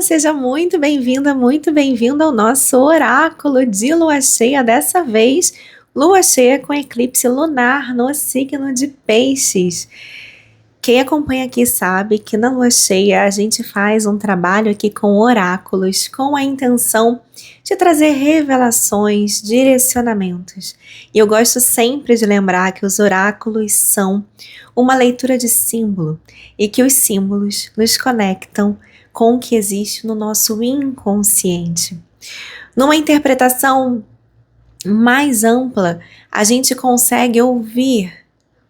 seja muito bem-vinda, muito bem-vindo ao nosso oráculo de lua cheia, dessa vez lua cheia com eclipse lunar no signo de Peixes. Quem acompanha aqui sabe que na lua cheia a gente faz um trabalho aqui com oráculos, com a intenção de trazer revelações, direcionamentos. E eu gosto sempre de lembrar que os oráculos são uma leitura de símbolo e que os símbolos nos conectam com o que existe no nosso inconsciente. Numa interpretação mais ampla, a gente consegue ouvir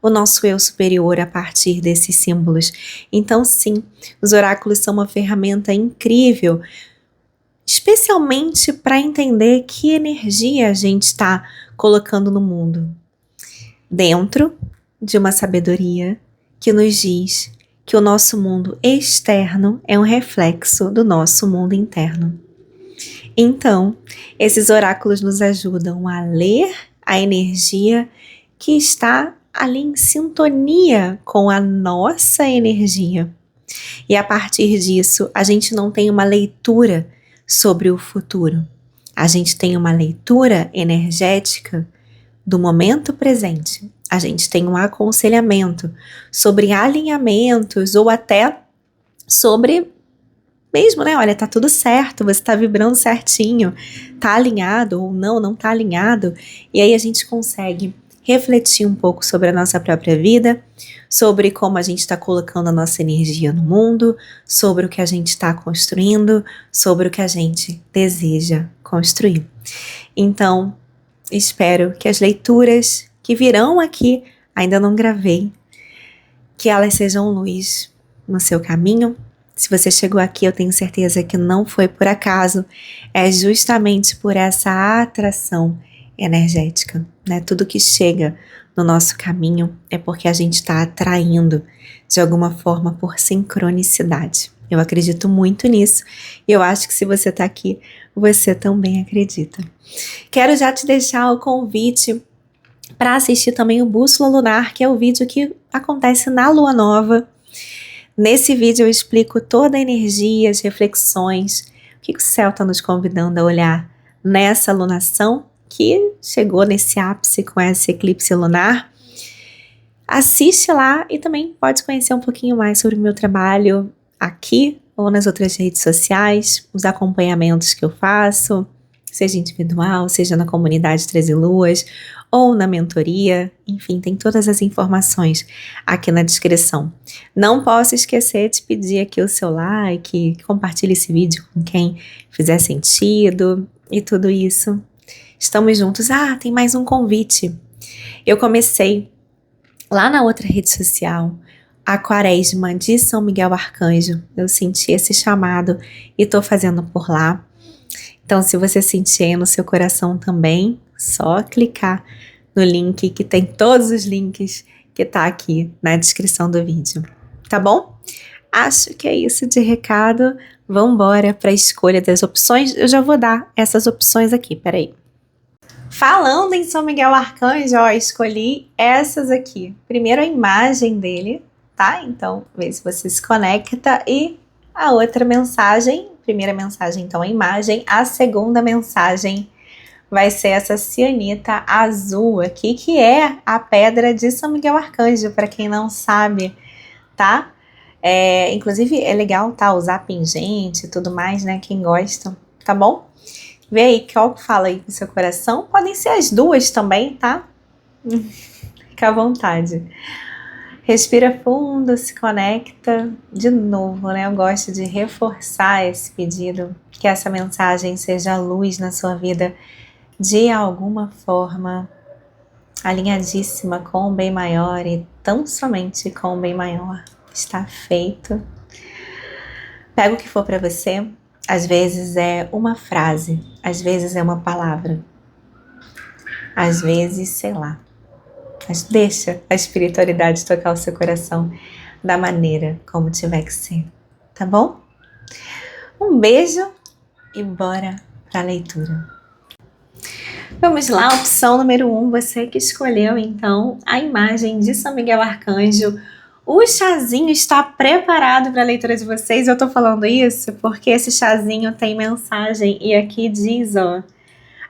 o nosso eu superior a partir desses símbolos. Então, sim, os oráculos são uma ferramenta incrível, especialmente para entender que energia a gente está colocando no mundo, dentro de uma sabedoria que nos diz que o nosso mundo externo é um reflexo do nosso mundo interno. Então, esses oráculos nos ajudam a ler a energia que está ali em sintonia com a nossa energia. E a partir disso, a gente não tem uma leitura sobre o futuro. A gente tem uma leitura energética do momento presente. A gente tem um aconselhamento sobre alinhamentos ou até sobre mesmo, né? Olha, tá tudo certo, você tá vibrando certinho, tá alinhado ou não tá alinhado. E aí a gente consegue refletir um pouco sobre a nossa própria vida, sobre como a gente está colocando a nossa energia no mundo, sobre o que a gente está construindo, sobre o que a gente deseja construir. Então, espero que as leituras que virão aqui, ainda não gravei, que elas sejam luz no seu caminho. Se você chegou aqui, eu tenho certeza que não foi por acaso, é justamente por essa atração energética, né? Tudo que chega no nosso caminho é porque a gente está atraindo de alguma forma por sincronicidade. Eu acredito muito nisso e eu acho que se você está aqui, você também acredita. Quero já te deixar o convite para assistir também o Bússola Lunar, que é o vídeo que acontece na lua nova. Nesse vídeo eu explico toda a energia, as reflexões, o que o céu está nos convidando a olhar nessa lunação que chegou nesse ápice com esse eclipse lunar. Assiste lá e também pode conhecer um pouquinho mais sobre o meu trabalho aqui ou nas outras redes sociais, os acompanhamentos que eu faço, seja individual, seja na comunidade 13 Luas ou na mentoria, enfim, tem todas as informações aqui na descrição. Não posso esquecer de pedir aqui o seu like, compartilhe esse vídeo com quem fizer sentido e tudo isso. Estamos juntos. Tem mais um convite. Eu comecei lá na outra rede social a Quaresma de São Miguel Arcanjo. Eu senti esse chamado e tô fazendo por lá. Então, se você sentir aí no seu coração também, só clicar no link, que tem todos os links que tá aqui na descrição do vídeo, tá bom? Acho que é isso de recado. Vamos embora para a escolha das opções. Eu já vou dar essas opções aqui, peraí. Falando em São Miguel Arcanjo, escolhi essas aqui. Primeiro a imagem dele, tá? Então, vê se você se conecta. E a outra mensagem, primeira mensagem, então a imagem. A segunda mensagem vai ser essa cianita azul aqui, que é a pedra de São Miguel Arcanjo, para quem não sabe, tá? Inclusive é legal, tá? Usar pingente e tudo mais, né? Quem gosta, tá bom? Vê aí qual que fala aí no seu coração. Podem ser as duas também, tá? Fica à vontade. Respira fundo, se conecta de novo, né? Eu gosto de reforçar esse pedido, que essa mensagem seja luz na sua vida de alguma forma, alinhadíssima com o bem maior e tão somente com o bem maior. Está feito. Pega o que for para você. Às vezes é uma frase, às vezes é uma palavra, às vezes, sei lá. Mas deixa a espiritualidade tocar o seu coração da maneira como tiver que ser, tá bom? Um beijo e bora para a leitura. Vamos lá, opção número 1, você que escolheu então a imagem de São Miguel Arcanjo, O chazinho está preparado para a leitura de vocês. Eu tô falando isso porque esse chazinho tem mensagem e aqui diz, ó,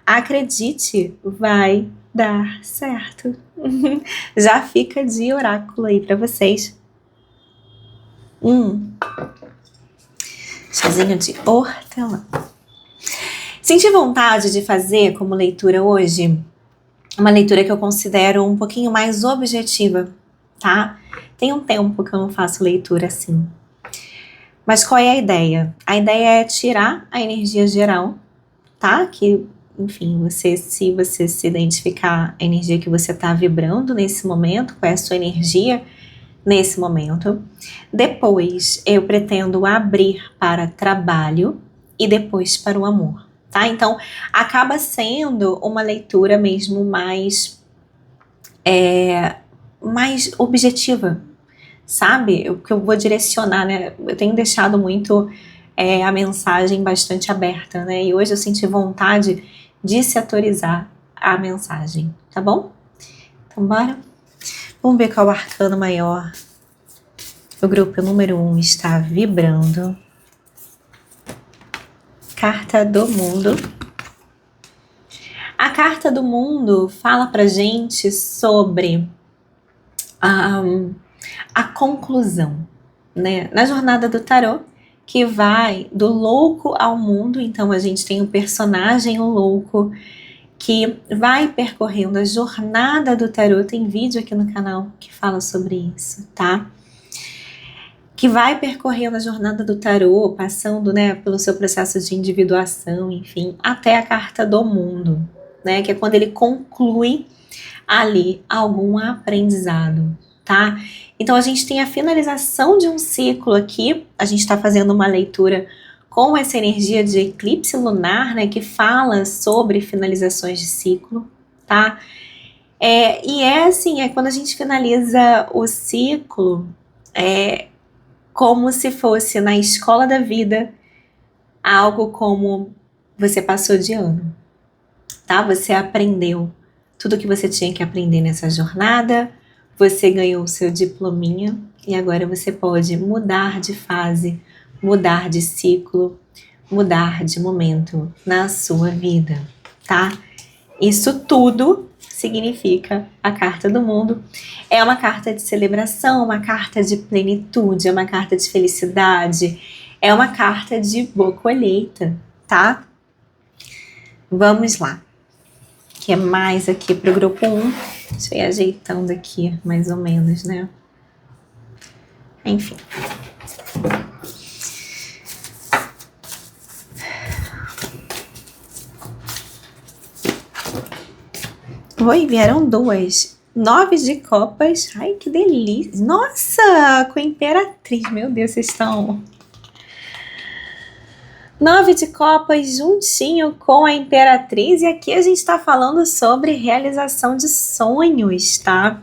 acredite, vai dar certo. Já fica de oráculo aí para vocês. Chazinho de hortelã. Senti vontade de fazer como leitura hoje uma leitura que eu considero um pouquinho mais objetiva, tá? Tem um tempo que eu não faço leitura assim. Mas qual é a ideia? A ideia é tirar a energia geral, tá? Que, enfim, se você se identificar a energia que você está vibrando nesse momento, qual é a sua energia nesse momento. Depois, eu pretendo abrir para trabalho e depois para o amor, tá? Então, acaba sendo uma leitura mesmo mais objetiva, sabe? Que eu vou direcionar, né? Eu tenho deixado muito a mensagem bastante aberta, né? E hoje eu senti vontade de setorizar a mensagem, tá bom? Então, bora? Vamos ver qual o arcano maior. O grupo número 1 está vibrando. Carta do mundo. A carta do mundo fala pra gente sobre a conclusão, né? Na jornada do tarô, que vai do louco ao mundo. Então a gente tem um personagem, o louco, que vai percorrendo a jornada do tarô. Tem vídeo aqui no canal que fala sobre isso, tá? Que vai percorrendo a jornada do tarô, passando, né, pelo seu processo de individuação, enfim, até a carta do mundo, né, que é quando ele conclui ali algum aprendizado, tá? Então a gente tem a finalização de um ciclo aqui, a gente está fazendo uma leitura com essa energia de eclipse lunar, né, que fala sobre finalizações de ciclo, tá? E assim, quando a gente finaliza o ciclo, como se fosse na escola da vida, algo como você passou de ano, tá? Você aprendeu tudo que você tinha que aprender nessa jornada, você ganhou o seu diplominha e agora você pode mudar de fase, mudar de ciclo, mudar de momento na sua vida, tá? Isso tudo significa a carta do mundo. É uma carta de celebração, uma carta de plenitude, é uma carta de felicidade, é uma carta de boa colheita, tá? Vamos lá. Que é mais aqui pro grupo 1. Deixa eu ir ajeitando aqui, mais ou menos, né? Enfim. Oi, vieram duas. 9 de copas. Ai, que delícia. Nossa, com a Imperatriz. Meu Deus, vocês estão... 9 de copas juntinho com a Imperatriz. E aqui a gente está falando sobre realização de sonhos, tá?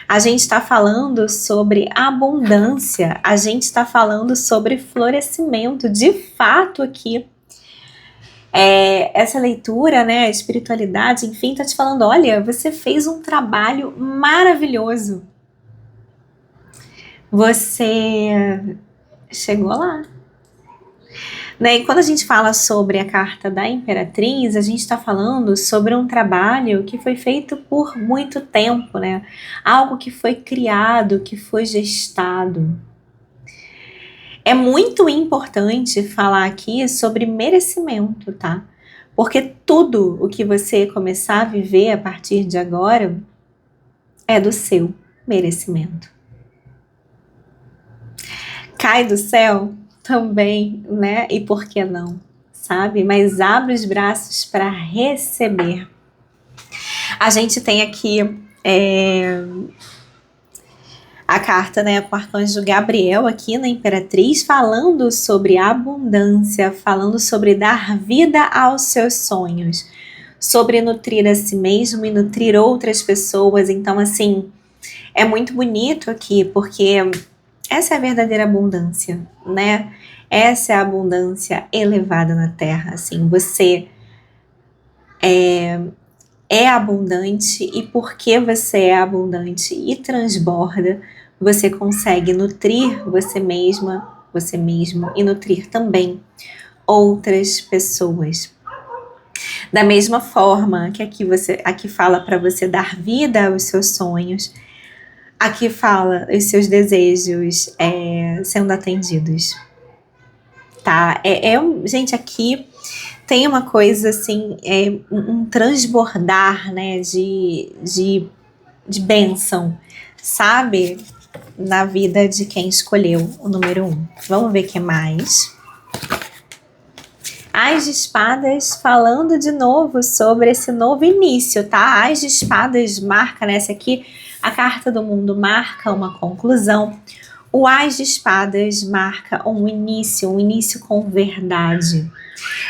A gente está falando sobre abundância. A gente está falando sobre florescimento. De fato, aqui... essa leitura, né, a espiritualidade, enfim, tá te falando, olha, você fez um trabalho maravilhoso. Você chegou lá. Né? E quando a gente fala sobre a carta da Imperatriz, a gente está falando sobre um trabalho que foi feito por muito tempo, né? Algo que foi criado, que foi gestado. É muito importante falar aqui sobre merecimento, tá? Porque tudo o que você começar a viver a partir de agora é do seu merecimento. Cai do céu também, né? E por que não? Sabe? Mas abre os braços para receber. A gente tem aqui a carta, né, com o arcanjo Gabriel aqui na Imperatriz, falando sobre abundância, falando sobre dar vida aos seus sonhos, sobre nutrir a si mesmo e nutrir outras pessoas. Então, assim, é muito bonito aqui, porque essa é a verdadeira abundância, né? Essa é a abundância elevada na Terra, assim, você é abundante, e porque você é abundante e transborda, você consegue nutrir você mesma, você mesmo, e nutrir também outras pessoas. Da mesma forma que aqui fala para você dar vida aos seus sonhos, aqui fala os seus desejos sendo atendidos, tá? Gente, aqui tem uma coisa assim, um transbordar, né, de bênção, sabe? Na vida de quem escolheu o número 1. Vamos ver o que mais. As de espadas falando de novo sobre esse novo início, tá? As de espadas marca, nessa aqui, a carta do mundo marca uma conclusão. O As de espadas marca um início com verdade.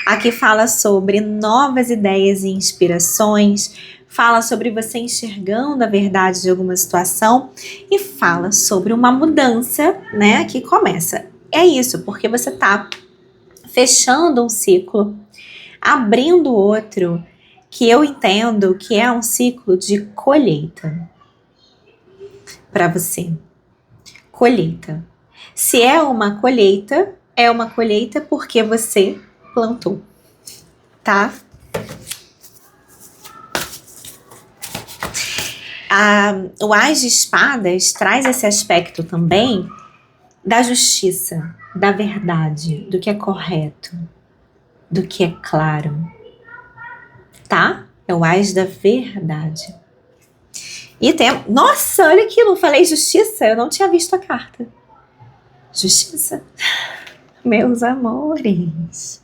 Aqui fala sobre novas ideias e inspirações, fala sobre você enxergando a verdade de alguma situação e fala sobre uma mudança, né? Que começa. É isso, porque você tá fechando um ciclo, abrindo outro, que eu entendo que é um ciclo de colheita para você. Colheita. Se é uma colheita porque você plantou, tá? O As de Espadas traz esse aspecto também da justiça, da verdade, do que é correto, do que é claro, tá? É o As da verdade. E tem... Nossa, olha aqui, não falei justiça, eu não tinha visto a carta. Justiça. Meus amores.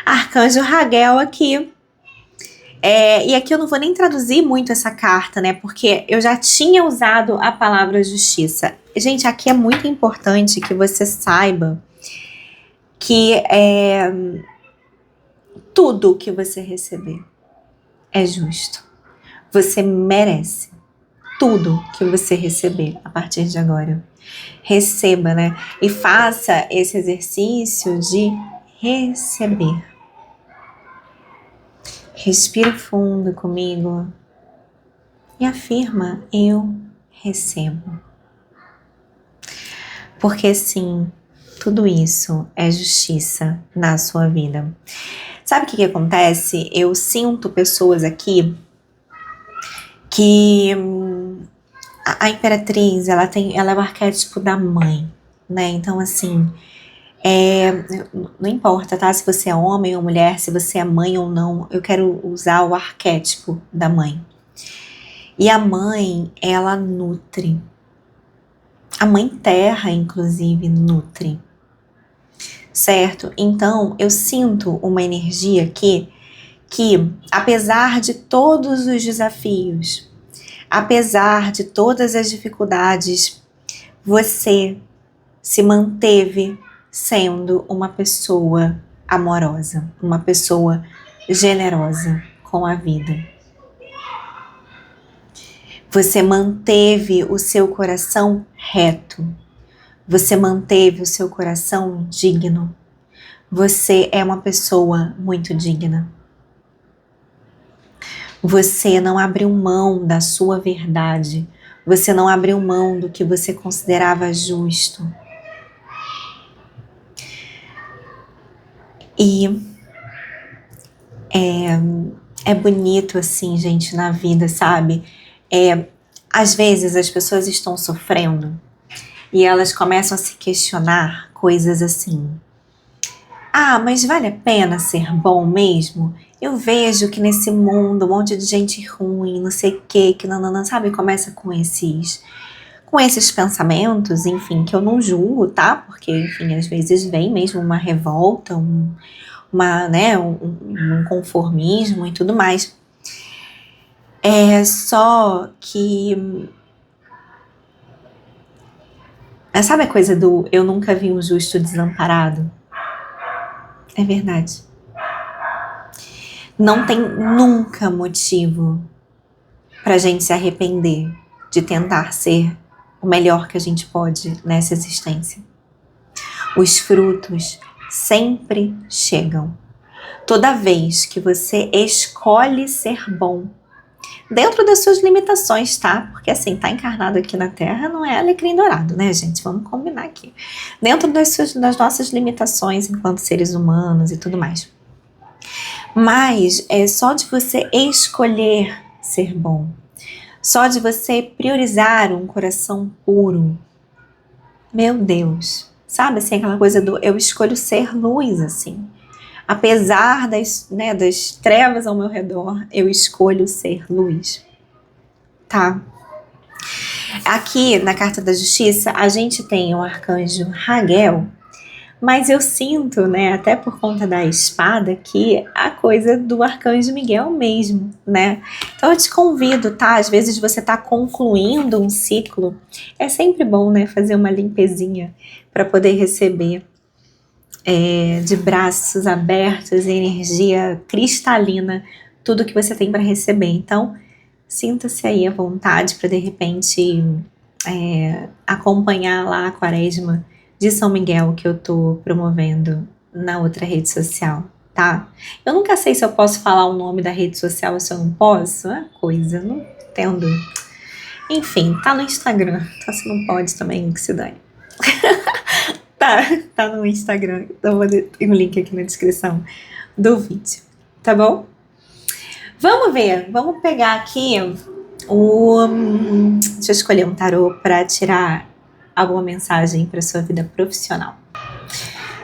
Arcanjo Raguel aqui. E aqui eu não vou nem traduzir muito essa carta, né? Porque eu já tinha usado a palavra justiça. Gente, aqui é muito importante que você saiba que tudo que você receber é justo. Você merece tudo que você receber a partir de agora. Receba, né? E faça esse exercício de receber. Respira fundo comigo e afirma: eu recebo. Porque sim, tudo isso é justiça na sua vida. Sabe o que acontece? Eu sinto pessoas aqui que a imperatriz, ela é o arquétipo da mãe, né? Então, assim, não importa, tá? Se você é homem ou mulher, se você é mãe ou não, eu quero usar o arquétipo da mãe. E a mãe, ela nutre. A mãe terra, inclusive, nutre. Certo? Então, eu sinto uma energia aqui que, apesar de todos os desafios, apesar de todas as dificuldades, você se manteve sendo uma pessoa amorosa, uma pessoa generosa com a vida. Você manteve o seu coração reto. Você manteve o seu coração digno. Você é uma pessoa muito digna. Você não abriu mão da sua verdade. Você não abriu mão do que você considerava justo. E é bonito assim, gente, na vida, sabe? Às vezes as pessoas estão sofrendo e elas começam a se questionar coisas assim. Ah, mas vale a pena ser bom mesmo? Eu vejo que nesse mundo um monte de gente ruim, não sei o que não, sabe? Começa com esses pensamentos, enfim, que eu não julgo, tá? Porque, enfim, às vezes vem mesmo uma revolta, um conformismo e tudo mais. Só que... sabe a coisa do eu nunca vi um justo desamparado? É verdade. Não tem nunca motivo pra gente se arrepender de tentar ser o melhor que a gente pode nessa existência. Os frutos sempre chegam. Toda vez que você escolhe ser bom, Dentro das suas limitações, tá? Porque assim, tá encarnado aqui na Terra não é alecrim dourado, né, gente? Vamos combinar aqui. Dentro das nossas limitações enquanto seres humanos e tudo mais. Mas é só de você escolher ser bom, só de você priorizar um coração puro. Meu Deus, sabe assim, aquela coisa do eu escolho ser luz, assim. Apesar das trevas ao meu redor, eu escolho ser luz, tá? Aqui na Carta da Justiça, a gente tem o arcanjo Raguel, mas eu sinto, né, até por conta da espada aqui, a coisa do arcanjo Miguel mesmo, né? Então eu te convido, tá? Às vezes você tá concluindo um ciclo, é sempre bom, né, fazer uma limpezinha para poder receber de braços abertos, energia cristalina, tudo que você tem para receber. Então, sinta-se aí à vontade para de repente acompanhar lá a Quaresma de São Miguel que eu tô promovendo na outra rede social, tá? Eu nunca sei se eu posso falar o nome da rede social ou se eu não posso, é coisa, não entendo. Enfim, tá no Instagram, então se não pode também, que se dane. Tá no Instagram, então vou ter um link aqui na descrição do vídeo, tá bom? Vamos ver, vamos pegar aqui deixa eu escolher um tarô para tirar alguma mensagem para sua vida profissional.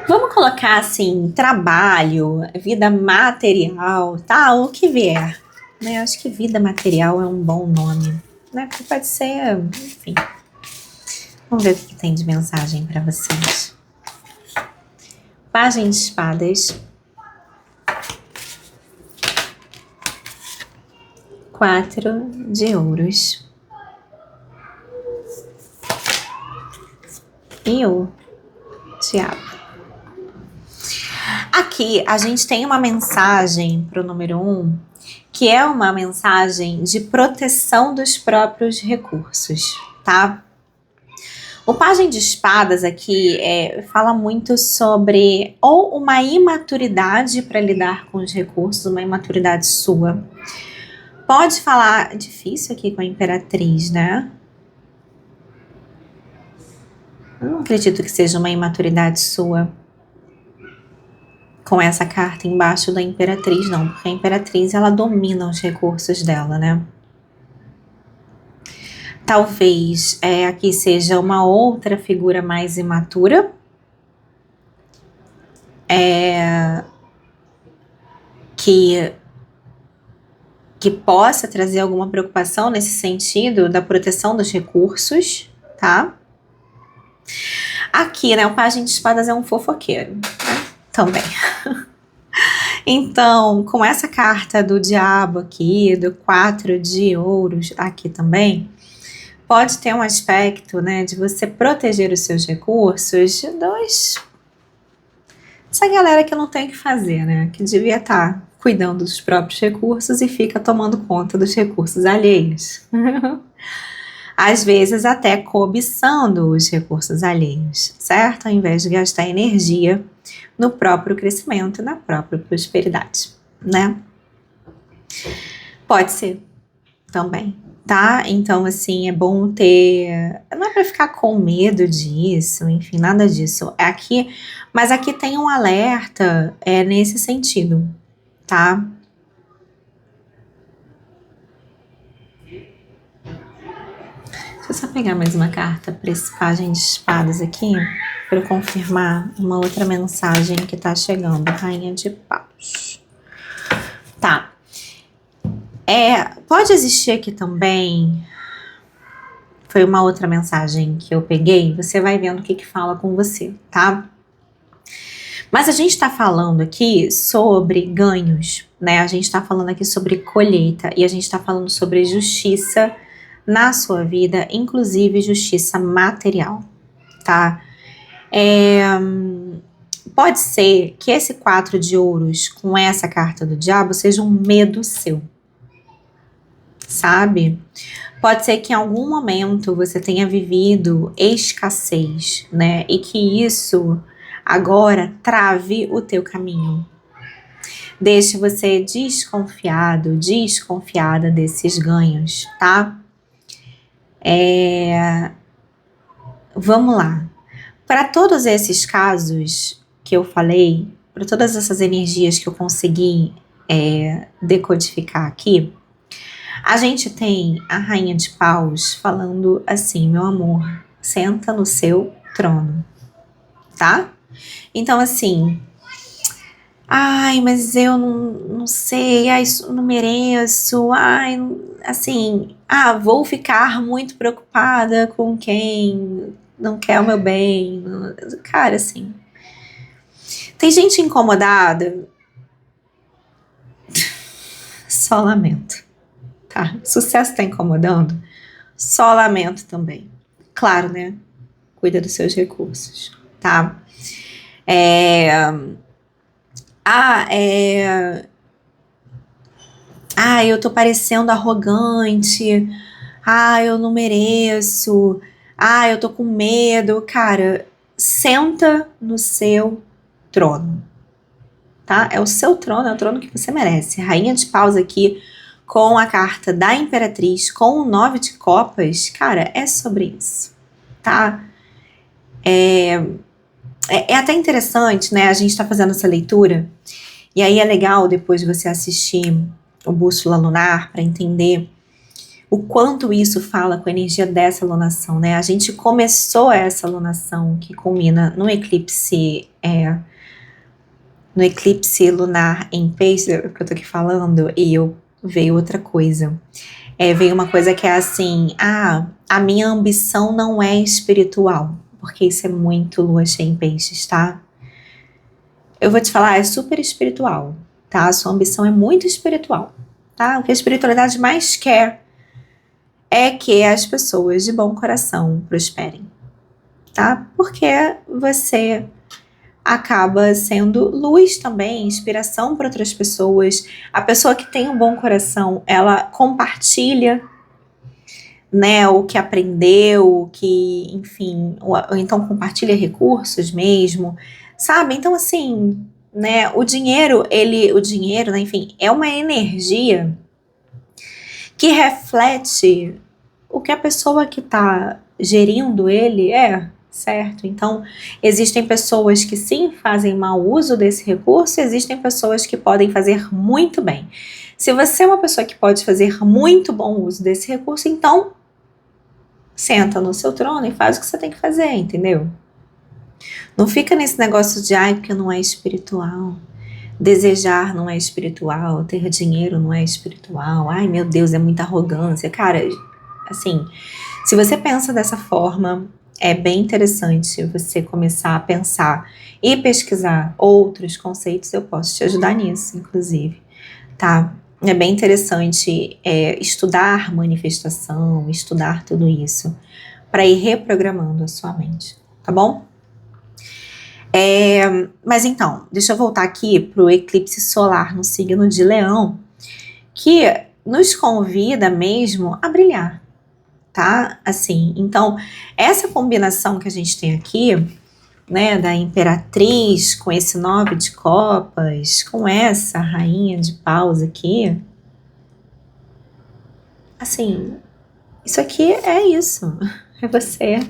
Vamos colocar assim, trabalho, vida material, tá? O que vier, né? Acho que vida material é um bom nome, né? Porque pode ser, enfim. Vamos ver o que tem de mensagem para vocês. Pagem de espadas. 4 de ouros. E o diabo. Aqui a gente tem uma mensagem para o número 1, que é uma mensagem de proteção dos próprios recursos, tá? O Pajem de Espadas aqui fala muito sobre ou uma imaturidade para lidar com os recursos, uma imaturidade sua. Pode falar, difícil aqui com a Imperatriz, né? Eu não acredito que seja uma imaturidade sua com essa carta embaixo da Imperatriz, não, porque a Imperatriz ela domina os recursos dela, né? Talvez aqui seja uma outra figura mais imatura, que possa trazer alguma preocupação nesse sentido da proteção dos recursos, tá? Aqui, né, o Pajem de Espadas é um fofoqueiro, né? Também. Então, com essa carta do diabo aqui, do 4 de ouros aqui também, pode ter um aspecto, né, de você proteger os seus recursos essa galera que não tem o que fazer, né, que devia estar cuidando dos próprios recursos e fica tomando conta dos recursos alheios. Às vezes até cobiçando os recursos alheios, certo? Ao invés de gastar energia no próprio crescimento e na própria prosperidade, né? Pode ser também, tá? Então, assim, é bom ter... Não é pra ficar com medo disso, enfim, nada disso. Mas aqui tem um alerta nesse sentido, tá? Deixa eu só pegar mais uma carta para esse Pajem de Espadas aqui, para eu confirmar uma outra mensagem que tá chegando. Rainha de Paus. Tá. Pode existir aqui também, foi uma outra mensagem que eu peguei, você vai vendo o que fala com você, tá? Mas a gente tá falando aqui sobre ganhos, né? A gente tá falando aqui sobre colheita e a gente tá falando sobre justiça na sua vida, inclusive justiça material, tá? Pode ser que esse 4 de ouros com essa carta do diabo seja um medo seu, sabe? Pode ser que em algum momento você tenha vivido escassez, né? E que isso agora trave o teu caminho. deixe você desconfiado, desconfiada desses ganhos, tá? Vamos lá. Para todos esses casos que eu falei, para todas essas energias que eu consegui decodificar aqui, a gente tem a Rainha de Paus falando assim: meu amor, senta no seu trono, tá? Então, assim, ai, mas eu não sei, ai, isso não mereço, ai, assim, vou ficar muito preocupada com quem não quer o meu bem. Cara, assim, tem gente incomodada, só lamento, tá? Sucesso tá incomodando, só lamento também. Claro, né? Cuida dos seus recursos, tá? Eu tô parecendo arrogante. Eu não mereço. Eu tô com medo. Cara, senta no seu trono, tá? É o seu trono, é o trono que você merece. Rainha de Paus aqui com a carta da Imperatriz, com o 9 de copas. Cara, é sobre isso, tá? É até interessante, né? A gente tá fazendo essa leitura. E aí é legal depois de você assistir o Bússola Lunar para entender o quanto isso fala com a energia dessa lunação, né? A gente começou essa lunação que culmina no eclipse lunar em Peixes, que eu tô aqui falando, e veio outra coisa. Veio uma coisa que é assim: a minha ambição não é espiritual, porque isso é muito lua cheia em Peixes, tá? Eu vou te falar, é super espiritual, tá? A sua ambição é muito espiritual, tá? O que a espiritualidade mais quer é que as pessoas de bom coração prosperem, tá? Porque você acaba sendo luz também, inspiração para outras pessoas. A pessoa que tem um bom coração, ela compartilha, né, o que aprendeu, o que, enfim, ou então compartilha recursos mesmo, sabe? Então, assim, né, o dinheiro, né, enfim, é uma energia que reflete o que a pessoa que está gerindo ele certo? Então, existem pessoas que sim fazem mau uso desse recurso, existem pessoas que podem fazer muito bem. Se você é uma pessoa que pode fazer muito bom uso desse recurso, então senta no seu trono e faz o que você tem que fazer, entendeu? Não fica nesse negócio de porque não é espiritual. Desejar não é espiritual, ter dinheiro não é espiritual. Ai, meu Deus, é muita arrogância. Cara, assim, se você pensa dessa forma, é bem interessante você começar a pensar e pesquisar outros conceitos. Eu posso te ajudar nisso, inclusive, tá? É bem interessante estudar manifestação, estudar tudo isso, para ir reprogramando a sua mente, tá bom? Mas então, deixa eu voltar aqui para o eclipse solar no signo de Leão, que nos convida mesmo a brilhar, tá? Assim, então, essa combinação que a gente tem aqui, né, da Imperatriz com esse 9 de copas, com essa Rainha de Paus aqui, assim, isso aqui é isso, é você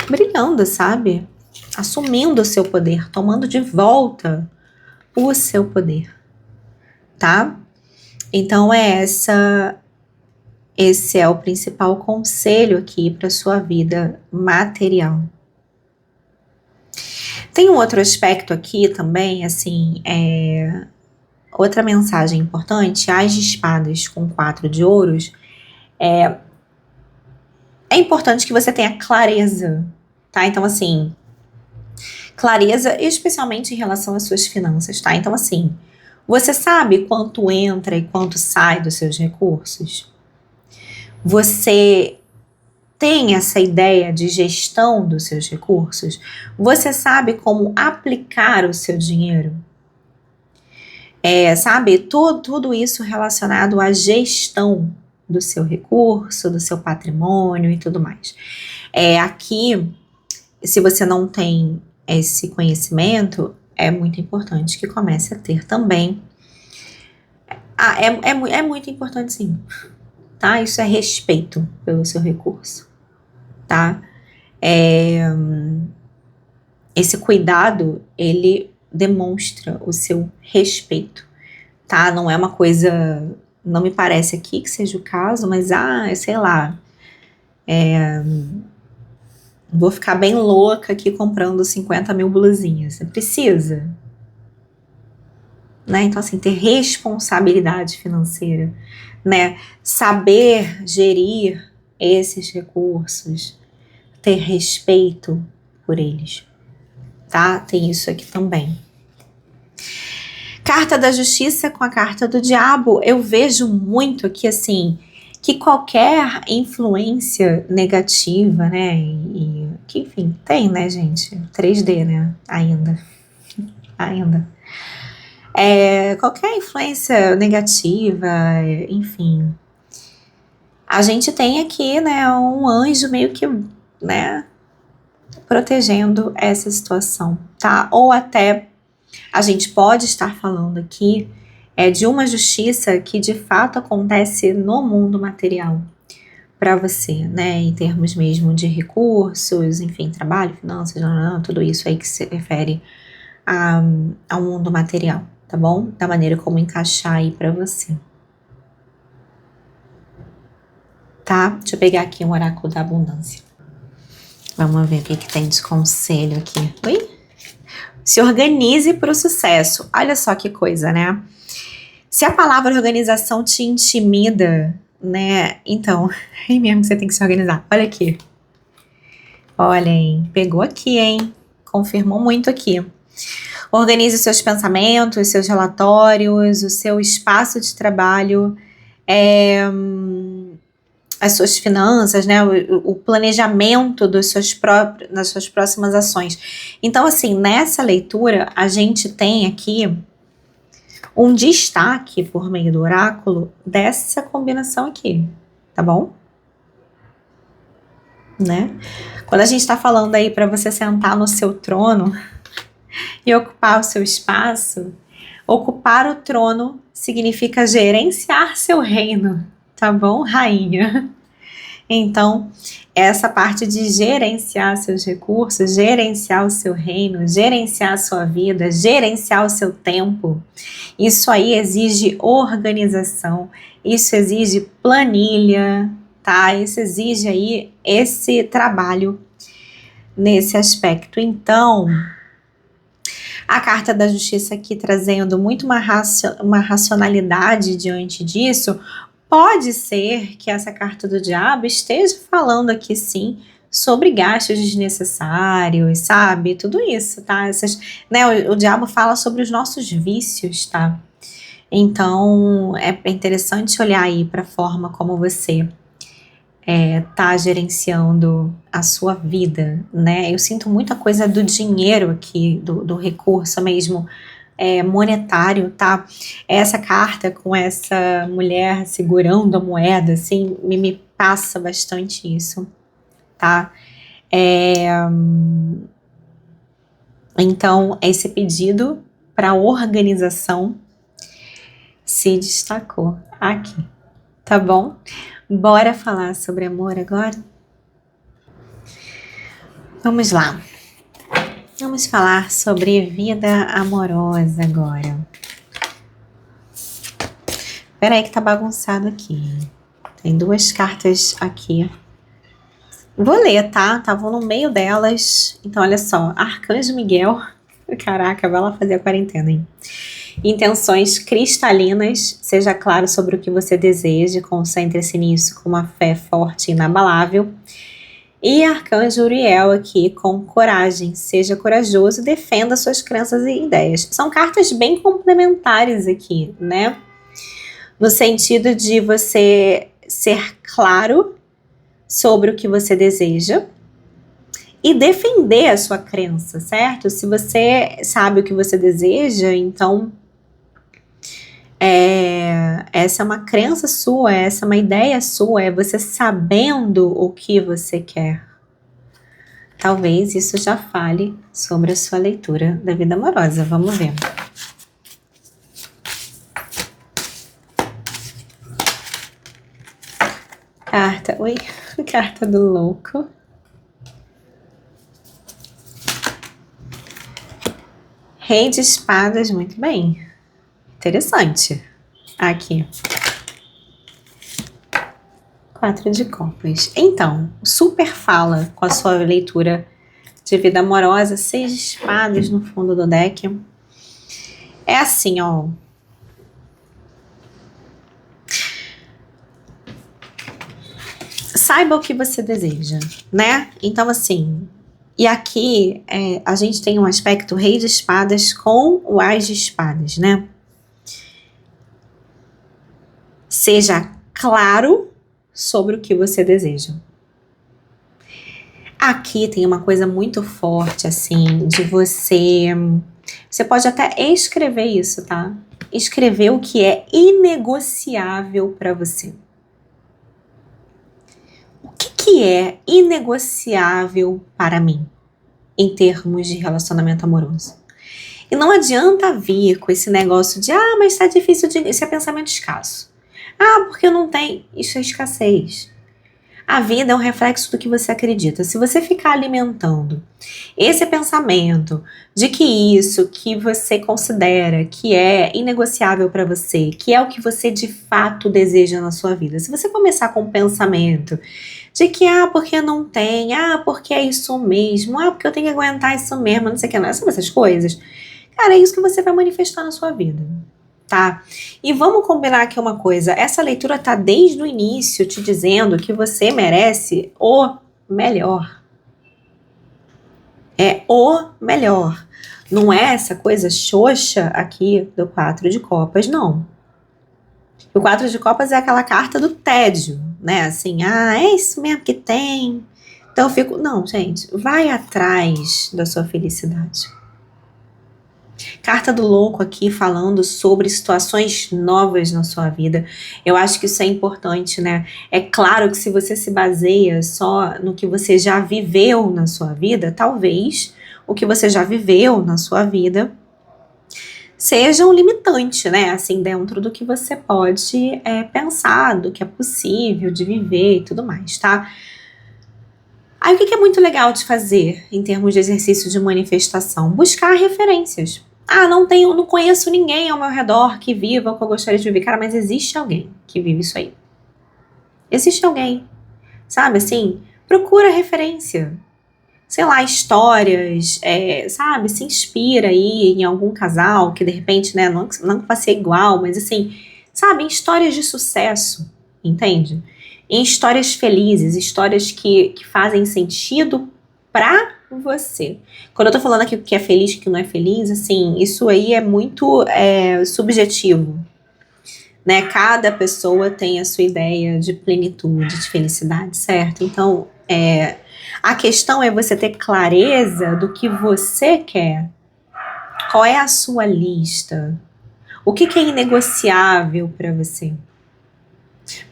brilhando, sabe? Assumindo o seu poder, tomando de volta o seu poder, tá? Então esse é o principal conselho aqui para sua vida material. Tem um outro aspecto aqui também, assim, outra mensagem importante: as de espadas com 4 de ouros. É importante que você tenha clareza, tá? Então, assim, clareza especialmente em relação às suas finanças, tá? Então, assim, você sabe quanto entra e quanto sai dos seus recursos? Você tem essa ideia de gestão dos seus recursos? Você sabe como aplicar o seu dinheiro? Sabe, tudo isso relacionado à gestão do seu recurso, do seu patrimônio e tudo mais. Aqui, se você não tem esse conhecimento, é muito importante que comece a ter também. É muito importante, sim, tá? Isso é respeito pelo seu recurso, tá? Esse cuidado, ele demonstra o seu respeito, tá? Não é uma coisa, não me parece aqui que seja o caso, mas, sei lá, vou ficar bem louca aqui comprando 50 mil blusinhas. Você precisa, né? Então, assim, ter responsabilidade financeira, né? Saber gerir esses recursos, ter respeito por eles, tá? Tem isso aqui também. Carta da Justiça com a carta do Diabo, eu vejo muito aqui, assim, que qualquer influência negativa, né, que enfim, tem, né, gente, 3D, né, ainda, qualquer influência negativa, enfim, a gente tem aqui, né, um anjo meio que, né, protegendo essa situação, tá, ou até a gente pode estar falando aqui de uma justiça que de fato acontece no mundo material para você, né? Em termos mesmo de recursos, enfim, trabalho, finanças, tudo isso aí que se refere ao mundo material, tá bom? Da maneira como encaixar aí para você. Tá? Deixa eu pegar aqui um oráculo da abundância. Vamos ver o que tem de conselho aqui. Oi? Se organize para o sucesso. Olha só que coisa, né? Se a palavra organização te intimida, né? Então, aí mesmo que você tem que se organizar. Olha aqui. Olha, hein? Pegou aqui, hein? Confirmou muito aqui. Organize os seus pensamentos, os seus relatórios, o seu espaço de trabalho, as suas finanças, né? O planejamento das suas próximas ações. Então, assim, nessa leitura, a gente tem aqui um destaque por meio do oráculo dessa combinação aqui, tá bom? Né? Quando a gente está falando aí para você sentar no seu trono e ocupar o seu espaço, ocupar o trono significa gerenciar seu reino, tá bom, rainha? Então, essa parte de gerenciar seus recursos, gerenciar o seu reino, gerenciar a sua vida, gerenciar o seu tempo, isso aí exige organização, isso exige planilha, tá? Isso exige aí esse trabalho nesse aspecto. Então, a carta da justiça aqui trazendo muito uma racionalidade diante disso. Pode ser que essa carta do diabo esteja falando aqui, sim, sobre gastos desnecessários, sabe? Tudo isso, tá? O diabo fala sobre os nossos vícios, tá? Então, é interessante olhar aí para a forma como você tá gerenciando a sua vida, né? Eu sinto muita coisa do dinheiro aqui, do recurso mesmo, monetário, tá? Essa carta com essa mulher segurando a moeda, assim, me passa bastante isso, tá? Então, esse pedido para organização se destacou aqui, tá bom? Bora falar sobre amor agora? Vamos lá. Vamos falar sobre vida amorosa agora. Peraí que tá bagunçado aqui. Tem duas cartas aqui. Vou ler, tá? Estavam no meio delas. Então, olha só. Arcanjo Miguel. Caraca, vai lá fazer a quarentena, hein? Intenções cristalinas. Seja claro sobre o que você deseja. Concentre-se nisso com uma fé forte e inabalável. E Arcanjo Uriel aqui com coragem. Seja corajoso, defenda suas crenças e ideias. São cartas bem complementares aqui, né? No sentido de você ser claro sobre o que você deseja e defender a sua crença, certo? Se você sabe o que você deseja, então essa é uma crença sua, essa é uma ideia sua, é você sabendo o que você quer, Talvez isso já fale sobre a sua leitura da vida amorosa. Vamos ver. Carta do louco. Rei de espadas, muito bem. Interessante. Aqui. 4 de copas. Então, super fala com a sua leitura de vida amorosa. 6 de espadas no fundo do deck. É assim, ó. Saiba o que você deseja, né? Então, assim, e aqui a gente tem um aspecto rei de espadas com o as de espadas, né? Seja claro sobre o que você deseja. Aqui tem uma coisa muito forte, assim, de você... Você pode até escrever isso, tá? Escrever o que é inegociável para você. O que é inegociável para mim, em termos de relacionamento amoroso? E não adianta vir com esse negócio de, mas tá difícil de... Isso é pensamento escasso. Porque não tem... Isso é escassez. A vida é um reflexo do que você acredita. Se você ficar alimentando esse pensamento de que isso que você considera que é inegociável para você, que é o que você de fato deseja na sua vida, se você começar com o pensamento de que, porque não tem, porque é isso mesmo, porque eu tenho que aguentar isso mesmo, não sei o que, não, sabe essas coisas? Cara, é isso que você vai manifestar na sua vida. Tá? E vamos combinar aqui uma coisa, essa leitura tá desde o início te dizendo que você merece o melhor. É o melhor. Não é essa coisa xoxa aqui do 4 de copas, não. O 4 de copas é aquela carta do tédio, né? Assim, é isso mesmo que tem. Então eu fico, não, gente, vai atrás da sua felicidade. Carta do louco aqui falando sobre situações novas na sua vida. Eu acho que isso é importante, né? É claro que se você se baseia só no que você já viveu na sua vida, talvez o que você já viveu na sua vida seja um limitante, né? Assim, dentro do que você pode pensar, do que é possível de viver e tudo mais, tá? Aí o que é muito legal de fazer em termos de exercício de manifestação? Buscar referências. Não conheço ninguém ao meu redor que viva o que eu gostaria de viver. Cara, mas existe alguém que vive isso aí. Existe alguém, sabe assim? Procura referência. Sei lá, histórias, sabe? Se inspira aí em algum casal que de repente, né, não vai ser igual, mas assim, sabe? Em histórias de sucesso, entende? Em histórias felizes, histórias que fazem sentido pra você. Quando eu tô falando aqui o que é feliz e o que não é feliz, assim, isso aí é muito subjetivo, né? Cada pessoa tem a sua ideia de plenitude, de felicidade, certo? Então, a questão é você ter clareza do que você quer. Qual é a sua lista? O que é inegociável para você?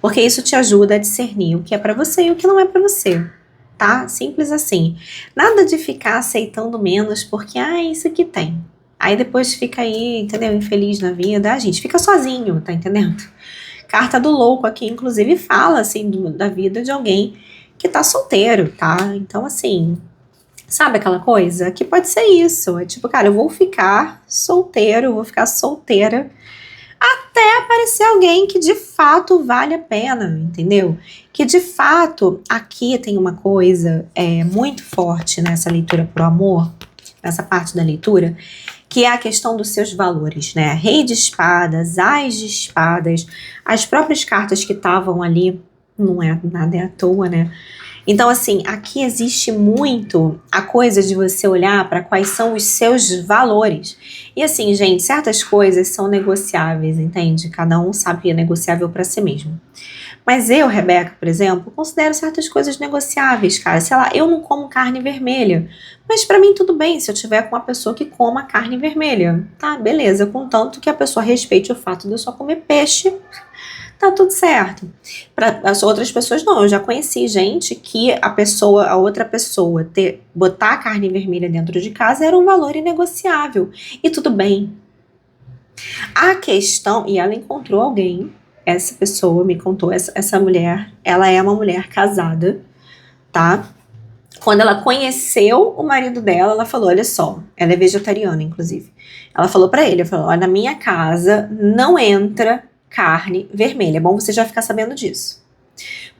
Porque isso te ajuda a discernir o que é para você e o que não é para você. Tá? Simples assim. Nada de ficar aceitando menos porque, isso aqui tem. Aí depois fica aí, entendeu? Infeliz na vida. A gente fica sozinho, tá entendendo? Carta do louco aqui, inclusive, fala, assim, da vida de alguém que tá solteiro, tá? Então, assim, sabe aquela coisa? Que pode ser isso. É tipo, cara, eu vou ficar solteiro, vou ficar solteira até aparecer alguém que de fato vale a pena, entendeu? Que de fato, aqui tem uma coisa muito forte nessa leitura pro amor, nessa parte da leitura, que é a questão dos seus valores, né? Rei de espadas, as de espadas, as próprias cartas que estavam ali, nada é à toa, né? Então, assim, aqui existe muito a coisa de você olhar para quais são os seus valores. E assim, gente, certas coisas são negociáveis, entende? Cada um sabe que é negociável para si mesmo. Mas eu, Rebeca, por exemplo, considero certas coisas negociáveis, cara. Sei lá, eu não como carne vermelha. Mas pra mim tudo bem se eu tiver com uma pessoa que coma carne vermelha. Tá, beleza. Contanto que a pessoa respeite o fato de eu só comer peixe, tá tudo certo. Para as outras pessoas, não. Eu já conheci gente que a outra pessoa, botar a carne vermelha dentro de casa era um valor inegociável. E tudo bem. A questão, e ela encontrou alguém, essa pessoa me contou, essa mulher, ela é uma mulher casada, tá? Quando ela conheceu o marido dela, ela falou, olha só, ela é vegetariana, inclusive. Ela falou pra ele, olha, na minha casa não entra carne vermelha. É bom você já ficar sabendo disso.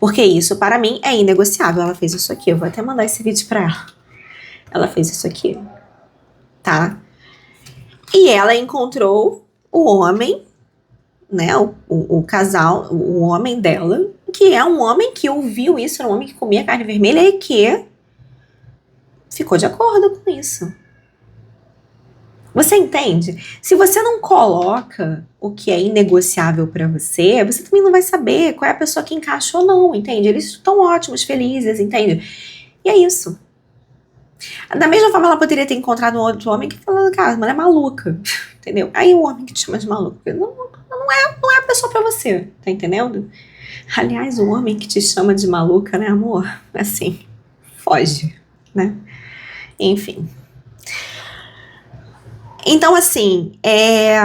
Porque isso, para mim, é inegociável. Ela fez isso aqui, eu vou até mandar esse vídeo pra ela. Ela fez isso aqui, tá? E ela encontrou o homem, né, o casal, o homem dela, que é um homem que ouviu isso, era um homem que comia carne vermelha e que ficou de acordo com isso. Você entende? Se você não coloca o que é inegociável pra você, você também não vai saber qual é a pessoa que encaixa ou não, entende? Eles estão ótimos, felizes, entende? E é isso. Da mesma forma, ela poderia ter encontrado um outro homem que falou, cara, mas é maluca, entendeu? Aí o homem que te chama de maluca não é a pessoa pra você, tá entendendo? Aliás, o homem que te chama de maluca, né, amor? Assim, foge, né? Enfim. Então, assim, é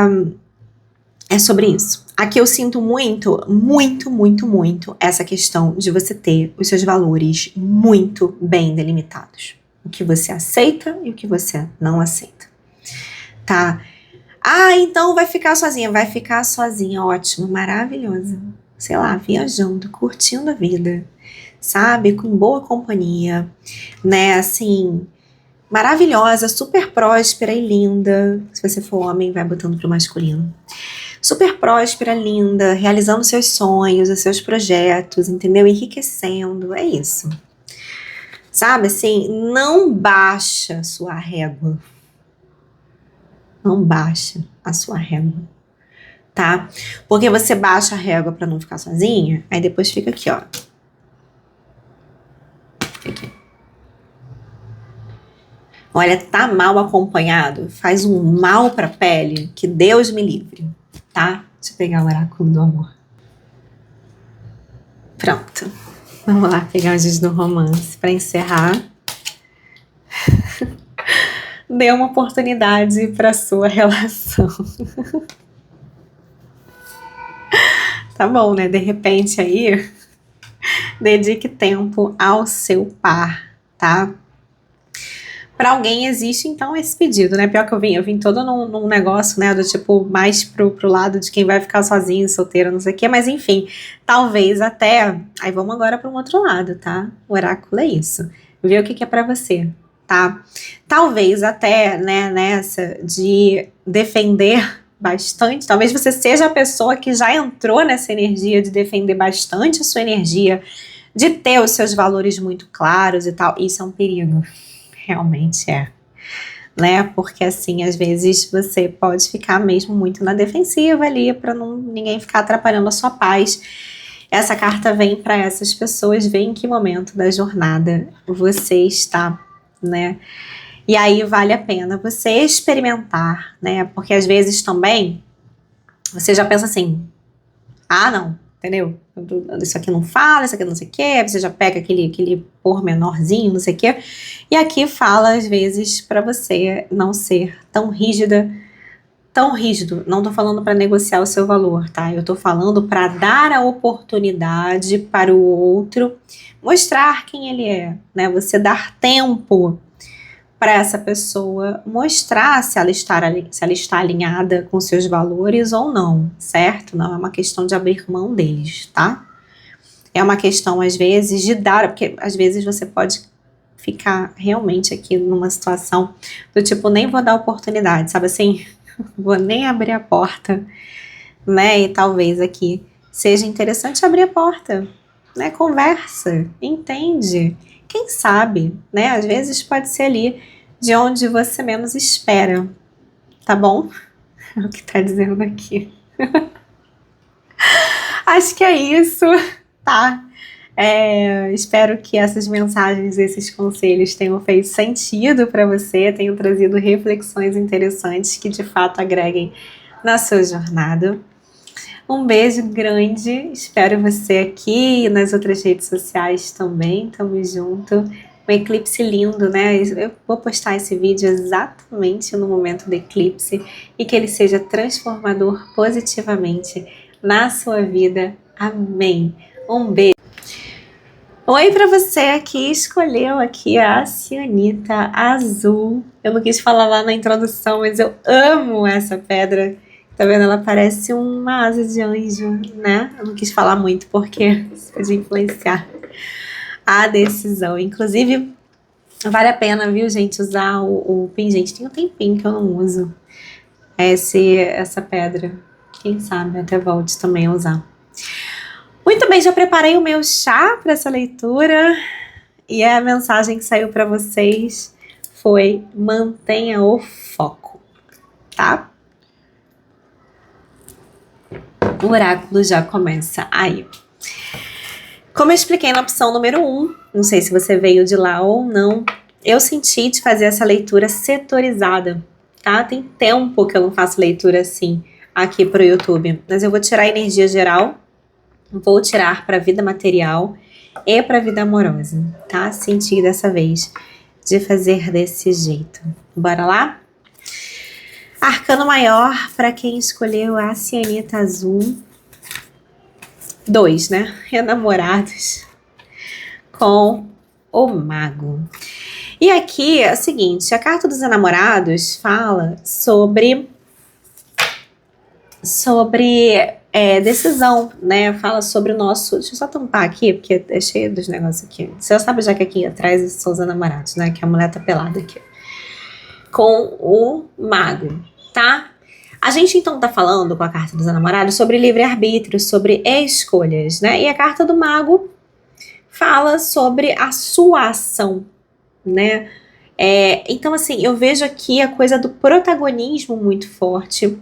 sobre isso. Aqui eu sinto muito, muito, muito, muito essa questão de você ter os seus valores muito bem delimitados. O que você aceita e o que você não aceita. Tá? Ah, então vai ficar sozinha. Vai ficar sozinha, ótimo, maravilhosa. Sei lá, viajando, curtindo a vida, sabe? Com boa companhia, né? Assim, maravilhosa, super próspera e linda. Se você for homem, vai botando pro masculino. Super próspera, linda, realizando seus sonhos, os seus projetos, entendeu? Enriquecendo, é isso. Sabe, assim, não baixa a sua régua. Não baixa a sua régua, tá? Porque você baixa a régua pra não ficar sozinha, aí depois fica aqui, ó. Aqui. Olha, tá mal acompanhado, faz um mal pra pele, que Deus me livre, tá? Deixa eu pegar o oráculo do amor. Pronto. Vamos lá pegar os dias do romance pra encerrar. Dê uma oportunidade pra sua relação. Tá bom, né? De repente aí, dedique tempo ao seu par, tá? Pra alguém existe, então, esse pedido, né? Pior que eu vim todo num negócio, né? Do tipo, mais pro lado de quem vai ficar sozinho, solteiro, não sei o quê. Mas, enfim, talvez até... Aí vamos agora para um outro lado, tá? O oráculo é isso. Vê o que é pra você, tá? Talvez até, né, nessa de defender bastante. Talvez você seja a pessoa que já entrou nessa energia de defender bastante a sua energia, de ter os seus valores muito claros e tal. Isso é um perigo. Realmente é, né? Porque assim, às vezes você pode ficar mesmo muito na defensiva ali para ninguém ficar atrapalhando a sua paz. Essa carta vem para essas pessoas, vê em que momento da jornada você está, né? E aí vale a pena você experimentar, né? Porque às vezes também você já pensa assim, ah, não, entendeu? Isso aqui não fala, isso aqui não sei o quê, você já pega aquele pormenorzinho, não sei o quê. E aqui fala, às vezes, para você não ser tão rígida, tão rígido. Não tô falando para negociar o seu valor, tá? Eu tô falando para dar a oportunidade para o outro mostrar quem ele é, né? Você dar tempo para essa pessoa mostrar se ela está alinhada com seus valores ou não, certo? Não é uma questão de abrir mão deles, tá? É uma questão, às vezes, de dar, porque às vezes você pode ficar realmente aqui numa situação do tipo, nem vou dar oportunidade, sabe assim? Vou nem abrir a porta, né? E talvez aqui seja interessante abrir a porta, né? Conversa, entende? Quem sabe, né? Às vezes pode ser ali de onde você menos espera, tá bom? É o que tá dizendo aqui. Acho que é isso, tá? Espero que essas mensagens, esses conselhos tenham feito sentido para você, tenham trazido reflexões interessantes que de fato agreguem na sua jornada. Um beijo grande, espero você aqui e nas outras redes sociais também, tamo junto. Um eclipse lindo, né? Eu vou postar esse vídeo exatamente no momento do eclipse e que ele seja transformador positivamente na sua vida. Amém. Um beijo. Oi para você que escolheu aqui a cianita azul. Eu não quis falar lá na introdução, mas eu amo essa pedra. Tá vendo? Ela parece uma asa de anjo, né? Eu não quis falar muito porque isso pode influenciar a decisão. Inclusive, vale a pena, viu, gente, usar o pingente. Tem um tempinho que eu não uso essa pedra. Quem sabe até volte também a usar. Muito bem, já preparei o meu chá para essa leitura e a mensagem que saiu para vocês foi: mantenha o foco, tá? O oráculo já começa aí. Como eu expliquei na opção número 1, não sei se você veio de lá ou não, eu senti de fazer essa leitura setorizada, tá? Tem tempo que eu não faço leitura assim aqui pro YouTube, mas eu vou tirar a energia geral, vou tirar para a vida material e para a vida amorosa, tá? Senti dessa vez de fazer desse jeito. Bora lá? Arcano maior para quem escolheu a cianita azul. 2, né? Enamorados com o mago. E aqui é o seguinte, a carta dos enamorados fala sobre decisão, né? Fala sobre o nosso... Deixa eu só tampar aqui, porque é cheio dos negócios aqui. Você já sabe já que aqui atrás são os enamorados, né? Que a mulher tá pelada aqui. Com o mago, tá? A gente então tá falando com a carta dos enamorados sobre livre-arbítrio, sobre escolhas, né? E a carta do mago fala sobre a sua ação, né? Então, assim, eu vejo aqui a coisa do protagonismo muito forte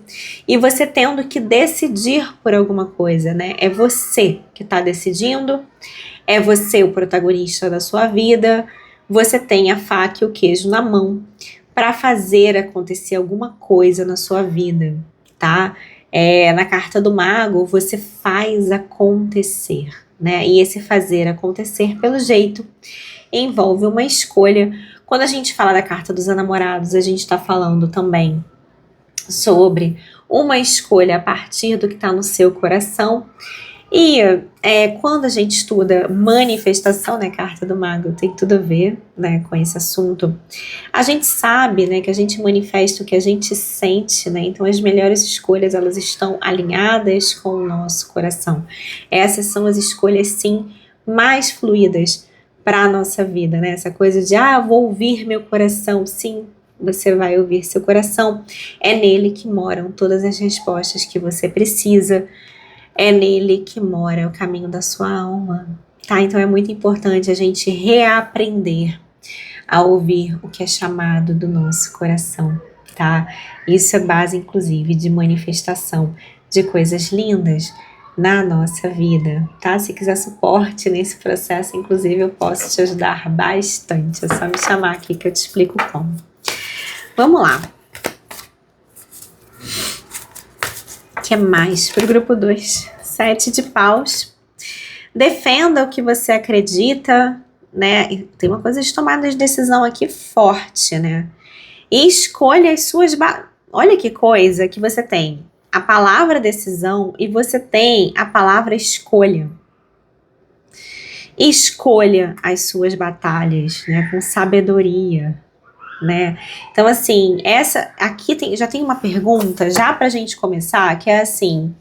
e você tendo que decidir por alguma coisa, né? É você que tá decidindo, é você o protagonista da sua vida, você tem a faca e o queijo na mão para fazer acontecer alguma coisa na sua vida, tá? Na carta do mago, você faz acontecer, né? E esse fazer acontecer, pelo jeito, envolve uma escolha. Quando a gente fala da carta dos enamorados, a gente está falando também sobre uma escolha a partir do que está no seu coração. E quando a gente estuda manifestação, né, carta do mago tem tudo a ver, né, com esse assunto, a gente sabe, né, que a gente manifesta o que a gente sente, né, então as melhores escolhas, elas estão alinhadas com o nosso coração. Essas são as escolhas, sim, mais fluídas para a nossa vida, né, essa coisa de, vou ouvir meu coração, sim, você vai ouvir seu coração, é nele que moram todas as respostas que você precisa. É nele que mora o caminho da sua alma, tá? Então é muito importante a gente reaprender a ouvir o que é chamado do nosso coração, tá? Isso é base, inclusive, de manifestação de coisas lindas na nossa vida, tá? Se quiser suporte nesse processo, inclusive, eu posso te ajudar bastante. É só me chamar aqui que eu te explico como. Vamos lá. O que é mais para o grupo 2? 7 de paus. Defenda o que você acredita, né? E tem uma coisa de tomada de decisão aqui forte, né? E escolha as suas... Olha que coisa que você tem a palavra decisão e você tem a palavra escolha. Escolha as suas batalhas, né? Com sabedoria, né? Então, assim, essa aqui já tem uma pergunta já pra gente começar, que é assim: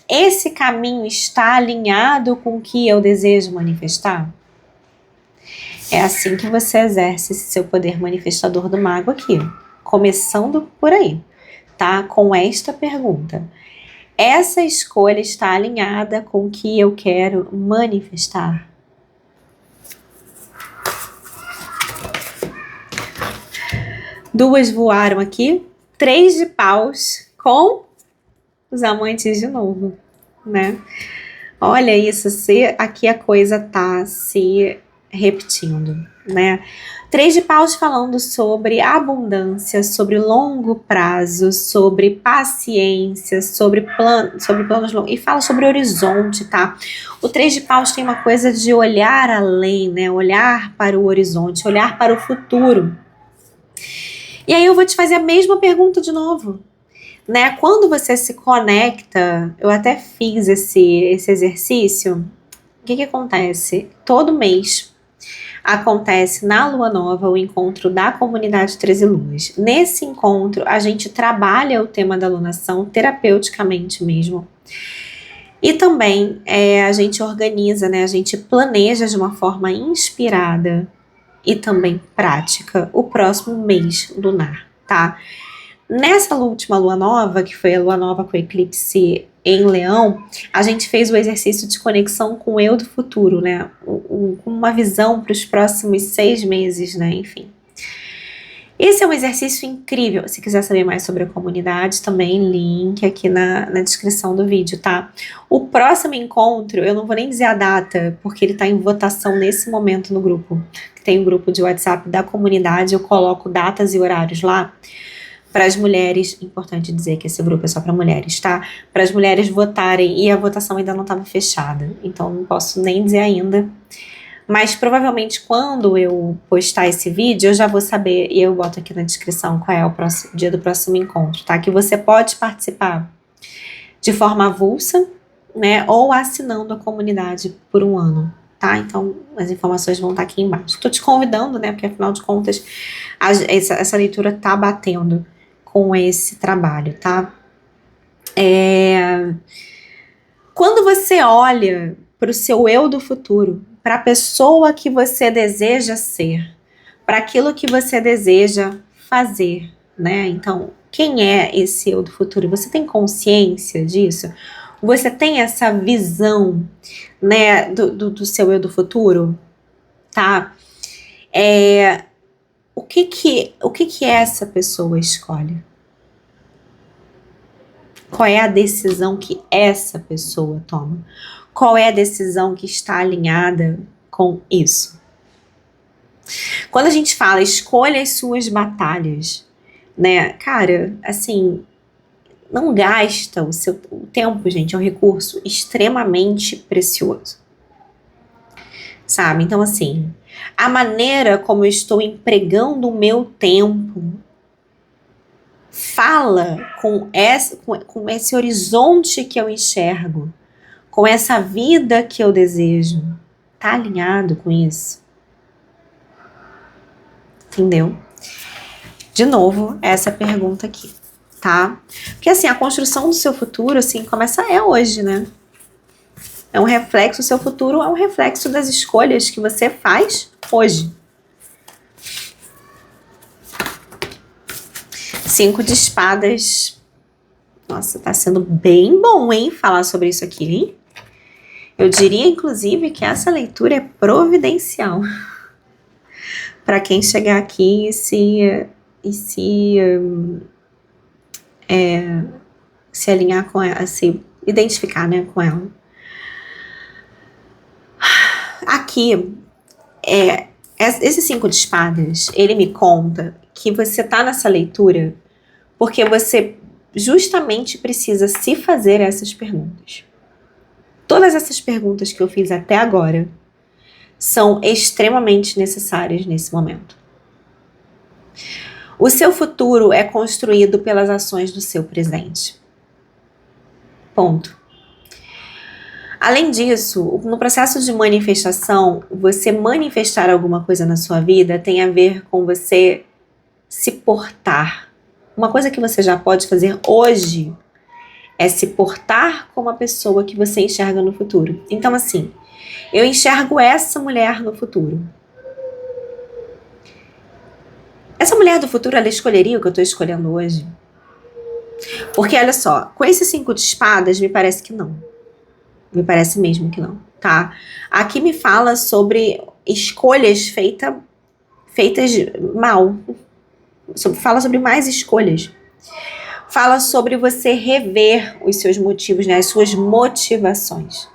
esse caminho está alinhado com o que eu desejo manifestar? É assim que você exerce esse seu poder manifestador do mago aqui, começando por aí, tá? Com esta pergunta: essa escolha está alinhada com o que eu quero manifestar? Duas voaram aqui, 3 de paus com os amantes de novo, né? Olha isso, se aqui a coisa tá se repetindo, né? Três de paus falando sobre abundância, sobre longo prazo, sobre paciência, sobre planos longos, e fala sobre horizonte, tá? O três de paus tem uma coisa de olhar além, né? Olhar para o horizonte, olhar para o futuro. E aí eu vou te fazer a mesma pergunta de novo, né? Quando você se conecta, eu até fiz esse exercício, o que acontece? Todo mês acontece na Lua Nova o encontro da comunidade 13 Luas. Nesse encontro, a gente trabalha o tema da alunação terapeuticamente mesmo. E também a gente organiza, né? A gente planeja de uma forma inspirada e também prática o próximo mês lunar, tá? Nessa última lua nova, que foi a lua nova com eclipse em Leão, a gente fez o exercício de conexão com o eu do futuro, né? Com uma visão para os próximos 6 meses, né? Enfim. Esse é um exercício incrível. Se quiser saber mais sobre a comunidade, também link aqui na descrição do vídeo, tá? O próximo encontro, eu não vou nem dizer a data, porque ele tá em votação nesse momento no grupo. Tem um grupo de WhatsApp da comunidade, eu coloco datas e horários lá para as mulheres, importante dizer que esse grupo é só para mulheres, tá? Para as mulheres votarem, e a votação ainda não estava fechada, então não posso nem dizer ainda. Mas provavelmente quando eu postar esse vídeo, eu já vou saber, e eu boto aqui na descrição qual é o dia do próximo encontro, tá? Que você pode participar de forma avulsa, né? Ou assinando a comunidade por 1 ano, tá? Então as informações vão estar aqui embaixo. Tô te convidando, né? Porque afinal de contas, essa leitura tá batendo com esse trabalho, tá? Quando você olha para o seu eu do futuro, para a pessoa que você deseja ser, para aquilo que você deseja fazer, né? Então, quem é esse eu do futuro? Você tem consciência disso? Você tem essa visão, né, do seu eu do futuro? Tá? O que essa pessoa escolhe? Qual é a decisão que essa pessoa toma? Qual é a decisão que está alinhada com isso? Quando a gente fala escolha as suas batalhas, né? Cara, assim, não gasta o tempo, gente, é um recurso extremamente precioso. Sabe? Então, assim, a maneira como eu estou empregando o meu tempo fala com esse horizonte que eu enxergo, com essa vida que eu desejo. Tá alinhado com isso? Entendeu? De novo, essa pergunta aqui, tá? Porque assim, a construção do seu futuro, assim, começa hoje, né? É um reflexo, o seu futuro é um reflexo das escolhas que você faz hoje. 5 de espadas. Nossa, tá sendo bem bom, hein? Falar sobre isso aqui, hein? Eu diria, inclusive, que essa leitura é providencial. Para quem chegar aqui e se alinhar com ela, se identificar, né, com ela. Aqui, esse 5 de espadas, ele me conta que você tá nessa leitura porque você justamente precisa se fazer essas perguntas. Todas essas perguntas que eu fiz até agora são extremamente necessárias nesse momento. O seu futuro é construído pelas ações do seu presente. Ponto. Além disso, no processo de manifestação, você manifestar alguma coisa na sua vida tem a ver com você se portar. Uma coisa que você já pode fazer hoje é se portar como a pessoa que você enxerga no futuro. Então, assim, eu enxergo essa mulher no futuro. Essa mulher do futuro, ela escolheria o que eu tô escolhendo hoje? Porque, olha só, com esses 5 de espadas, me parece que não. Me parece mesmo que não, tá? Aqui me fala sobre escolhas feitas mal. Fala sobre mais escolhas. Fala sobre você rever os seus motivos, né? As suas motivações.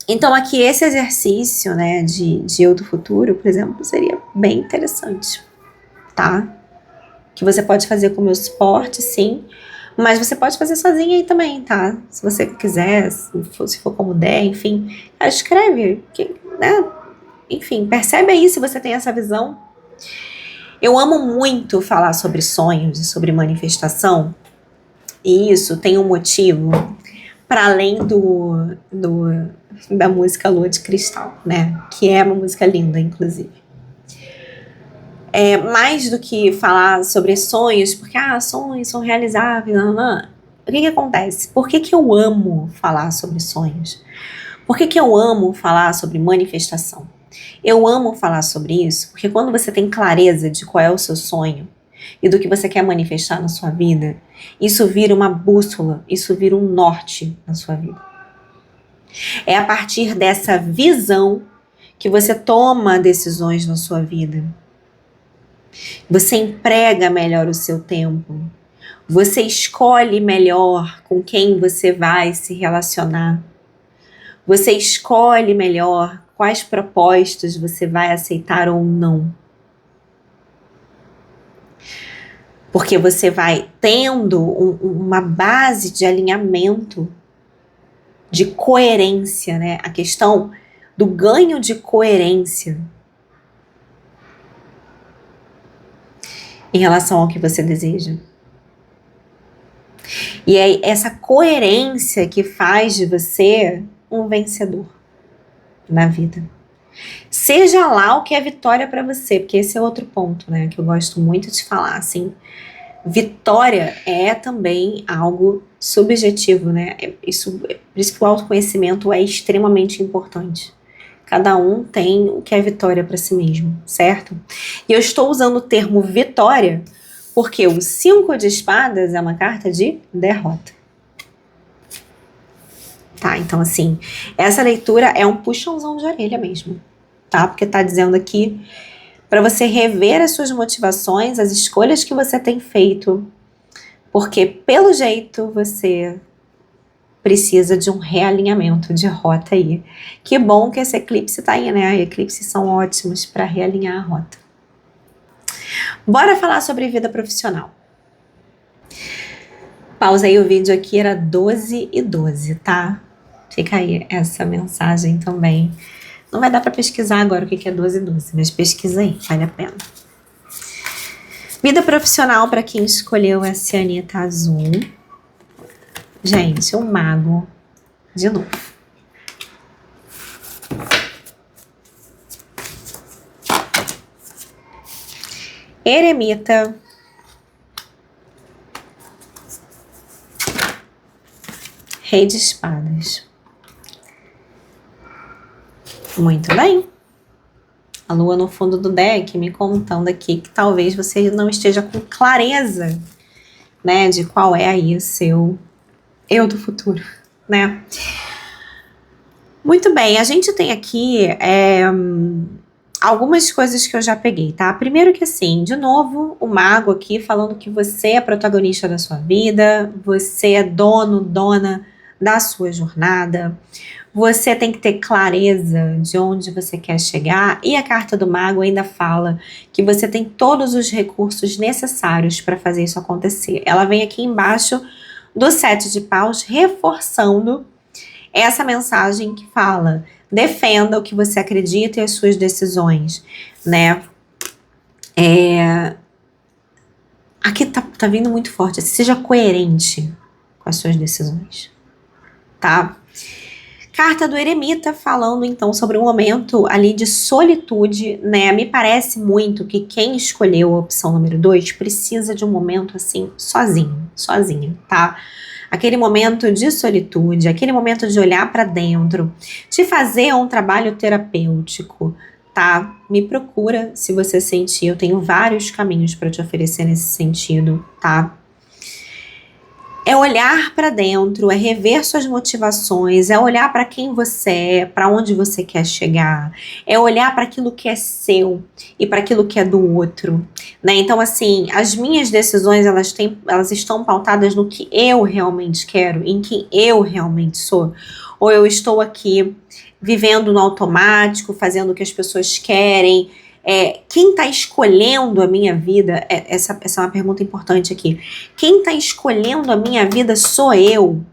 Então aqui esse exercício, né, de eu do futuro, por exemplo, seria bem interessante, tá? Que você pode fazer com o meu suporte, sim, mas você pode fazer sozinha aí também, tá? Se você quiser, se for como der, enfim, escreve, né? Enfim, percebe aí se você tem essa visão. Eu amo muito falar sobre sonhos e sobre manifestação, e isso tem um motivo para além da música Lua de Cristal, né? Que é uma música linda, inclusive. Mais do que falar sobre sonhos, porque sonhos são realizáveis, não. O que acontece? Por que eu amo falar sobre sonhos? Por que eu amo falar sobre manifestação? Eu amo falar sobre isso porque quando você tem clareza de qual é o seu sonho e do que você quer manifestar na sua vida, isso vira uma bússola, isso vira um norte na sua vida. É a partir dessa visão que você toma decisões na sua vida. Você emprega melhor o seu tempo. Você escolhe melhor com quem você vai se relacionar. Você escolhe melhor quais propostas você vai aceitar ou não. Porque você vai tendo uma base de alinhamento, de coerência, né? A questão do ganho de coerência em relação ao que você deseja. E é essa coerência que faz de você um vencedor na vida. Seja lá o que é vitória para você, porque esse é outro ponto, né, que eu gosto muito de falar, assim. Vitória é também algo subjetivo, né? Por isso que o autoconhecimento é extremamente importante. Cada um tem o que é vitória para si mesmo, certo? E eu estou usando o termo vitória porque o 5 de espadas é uma carta de derrota. Tá, então assim, essa leitura é um puxãozão de orelha mesmo, tá? Porque tá dizendo aqui para você rever as suas motivações, as escolhas que você tem feito, porque pelo jeito você precisa de um realinhamento de rota aí. Que bom que esse eclipse tá aí, né? Eclipses são ótimos para realinhar a rota. Bora falar sobre vida profissional. Pausa aí o vídeo aqui, era 12:12, tá? Fica aí essa mensagem também. Não vai dar para pesquisar agora o que é 12:12, mas pesquisa aí, vale a pena. Vida profissional para quem escolheu a cianita azul. Gente, o mago, de novo. Eremita. Rei de espadas. Muito bem. A lua no fundo do deck me contando aqui que talvez você não esteja com clareza, né, de qual é aí o seu eu do futuro, né? Muito bem, a gente tem aqui algumas coisas que eu já peguei, tá? Primeiro que assim, de novo, o mago aqui falando que você é protagonista da sua vida, você é dono, dona da sua jornada, você tem que ter clareza de onde você quer chegar, e a carta do mago ainda fala que você tem todos os recursos necessários para fazer isso acontecer. Ela vem aqui embaixo do 7 de paus, reforçando essa mensagem que fala: defenda o que você acredita e as suas decisões, né? Aqui tá vindo muito forte, seja coerente com as suas decisões, tá? Carta do eremita falando então sobre um momento ali de solitude, né? Me parece muito que quem escolheu a opção número 2 precisa de um momento assim, sozinha, tá? Aquele momento de solitude, aquele momento de olhar para dentro, de fazer um trabalho terapêutico, tá? Me procura se você sentir, eu tenho vários caminhos para te oferecer nesse sentido, tá? É olhar para dentro, é rever suas motivações, é olhar para quem você é, para onde você quer chegar, é olhar para aquilo que é seu e para aquilo que é do outro, né? Então, assim, as minhas decisões, elas estão pautadas no que eu realmente quero, em quem eu realmente sou, ou eu estou aqui vivendo no automático, fazendo o que as pessoas querem. Quem está escolhendo a minha vida? Essa é uma pergunta importante aqui. Quem está escolhendo a minha vida sou eu.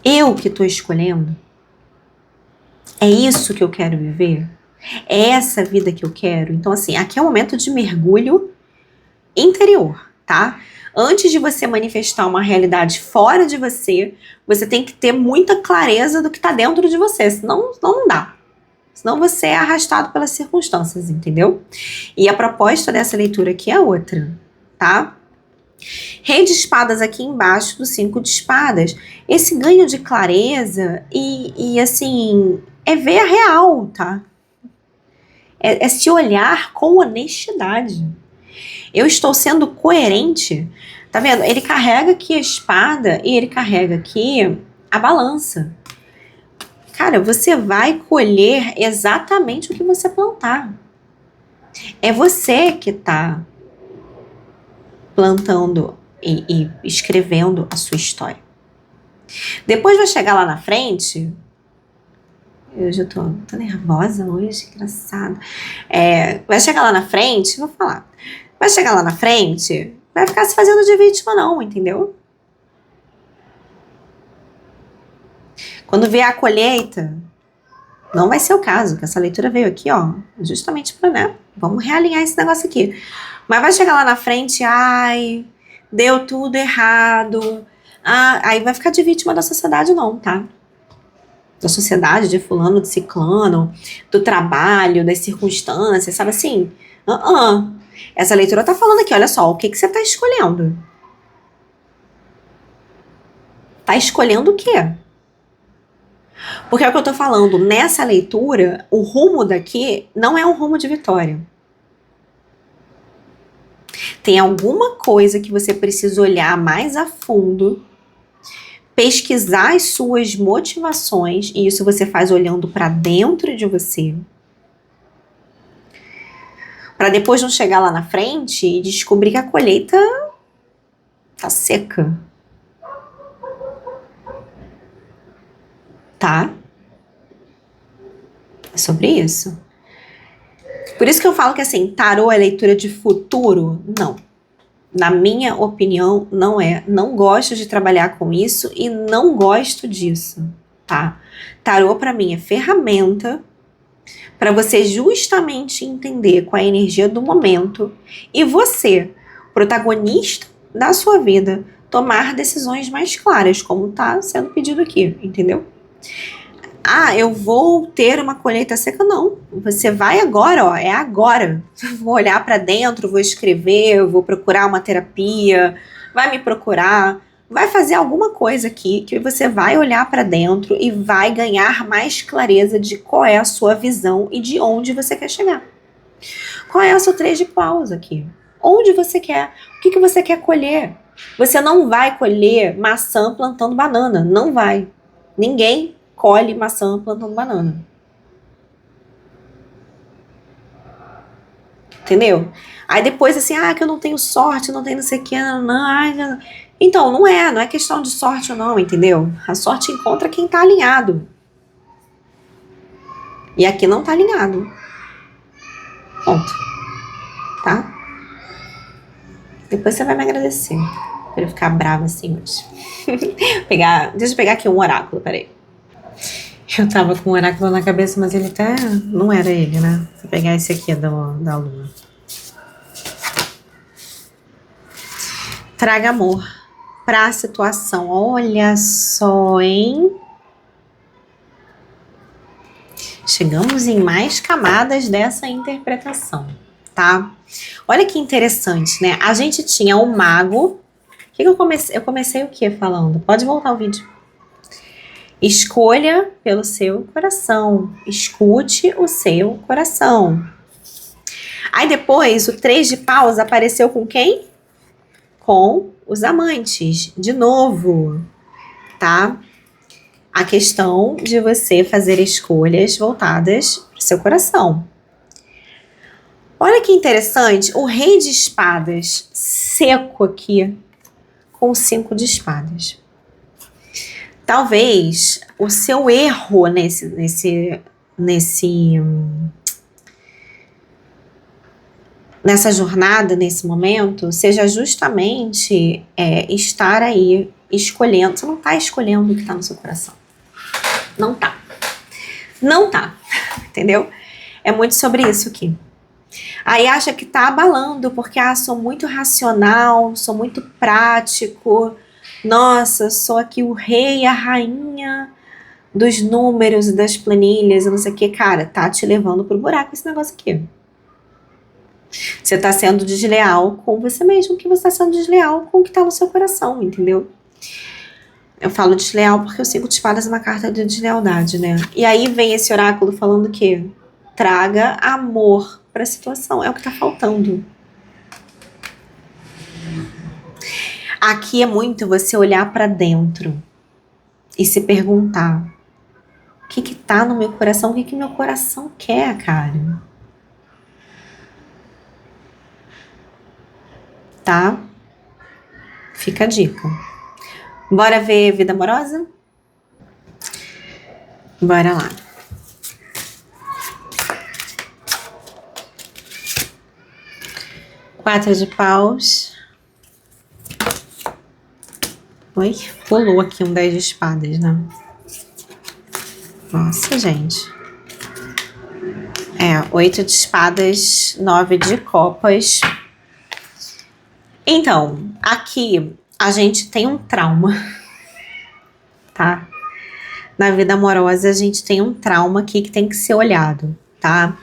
Eu que estou escolhendo. É isso que eu quero viver? É essa vida que eu quero? Então, assim, aqui é um momento de mergulho interior, tá? Antes de você manifestar uma realidade fora de você, você tem que ter muita clareza do que está dentro de você, senão não dá. Senão você é arrastado pelas circunstâncias, entendeu? E a proposta dessa leitura aqui é outra, tá? Rei de espadas aqui embaixo do 5 de espadas. Esse ganho de clareza e assim, é ver a real, tá? É se olhar com honestidade. Eu estou sendo coerente. Tá vendo? Ele carrega aqui a espada e ele carrega aqui a balança. Cara, você vai colher exatamente o que você plantar. É você que tá plantando e escrevendo a sua história. Depois vai chegar lá na frente. Eu já tô nervosa hoje, engraçado. Vai chegar lá na frente, vou falar. Vai chegar lá na frente, vai ficar se fazendo de vítima não, entendeu? Quando vier a colheita, não vai ser o caso, que essa leitura veio aqui, ó, justamente pra, né, vamos realinhar esse negócio aqui. Mas vai chegar lá na frente, ai, deu tudo errado, aí vai ficar de vítima da sociedade não, tá? Da sociedade, de fulano, de ciclano, do trabalho, das circunstâncias, sabe assim? Essa leitura tá falando aqui, olha só, o que você tá escolhendo? Tá escolhendo o quê? Porque é o que eu tô falando, nessa leitura, o rumo daqui não é um rumo de vitória. Tem alguma coisa que você precisa olhar mais a fundo, pesquisar as suas motivações, e isso você faz olhando para dentro de você, para depois não chegar lá na frente e descobrir que a colheita tá seca. Tá? É sobre isso. Por isso que eu falo que assim, tarô é leitura de futuro? Não. Na minha opinião, não é. Não gosto de trabalhar com isso e não gosto disso, tá? Tarô pra mim é ferramenta para você justamente entender qual é a energia do momento e você, protagonista da sua vida, tomar decisões mais claras, como tá sendo pedido aqui, entendeu? Eu vou ter uma colheita seca, não. Você vai agora, ó, é agora. Vou olhar para dentro, vou escrever, vou procurar uma terapia, vai me procurar, vai fazer alguma coisa aqui que você vai olhar para dentro e vai ganhar mais clareza de qual é a sua visão e de onde você quer chegar. Qual é o seu 3 de paus aqui? Onde você quer? O que você quer colher? Você não vai colher maçã plantando banana, não vai. Ninguém colhe maçã plantando banana. Entendeu? Aí depois assim, que eu não tenho sorte, não tenho não sei o que, não. Então, não é questão de sorte ou não, entendeu? A sorte encontra quem tá alinhado. E aqui não tá alinhado. Ponto. Tá? Depois você vai me agradecer por eu ficar brava assim hoje. Deixa eu pegar aqui um oráculo, peraí. Eu tava com um oráculo na cabeça, mas ele até não era ele, né? Vou pegar esse aqui da lua. Traga amor pra situação. Olha só, hein? Chegamos em mais camadas dessa interpretação, tá? Olha que interessante, né? A gente tinha o mago. O que eu comecei? Eu comecei o que falando? Pode voltar o vídeo. Escolha pelo seu coração. Escute o seu coração. Aí depois, o 3 de paus apareceu com quem? Com os amantes. De novo, tá? A questão de você fazer escolhas voltadas para o seu coração. Olha que interessante. O rei de espadas seco aqui com o 5 de espadas. talvez o seu erro nessa jornada, nesse momento, seja justamente estar aí escolhendo. Você não tá escolhendo o que tá no seu coração. Não tá. Não tá. Entendeu? É muito sobre isso aqui. Aí acha que tá abalando, porque sou muito racional, sou muito prático. Nossa, sou aqui o rei, a rainha dos números e das planilhas, eu não sei o que. Cara, tá te levando pro buraco esse negócio aqui. Você tá sendo desleal com você mesmo, que você tá sendo desleal com o que tá no seu coração, entendeu? Eu falo desleal porque o 5 de espadas é uma carta de deslealdade, né? E aí vem esse oráculo falando que traga amor pra situação, é o que tá faltando. Aqui é muito você olhar pra dentro e se perguntar: o que tá no meu coração? O que meu coração quer, cara? Tá? Fica a dica. Bora ver vida amorosa? Bora lá. Quatro de paus. Oi? Pulou aqui um 10 de espadas, né? Nossa, gente. 8 de espadas, 9 de copas. Então, aqui a gente tem um trauma, tá? Na vida amorosa a gente tem um trauma aqui que tem que ser olhado, tá?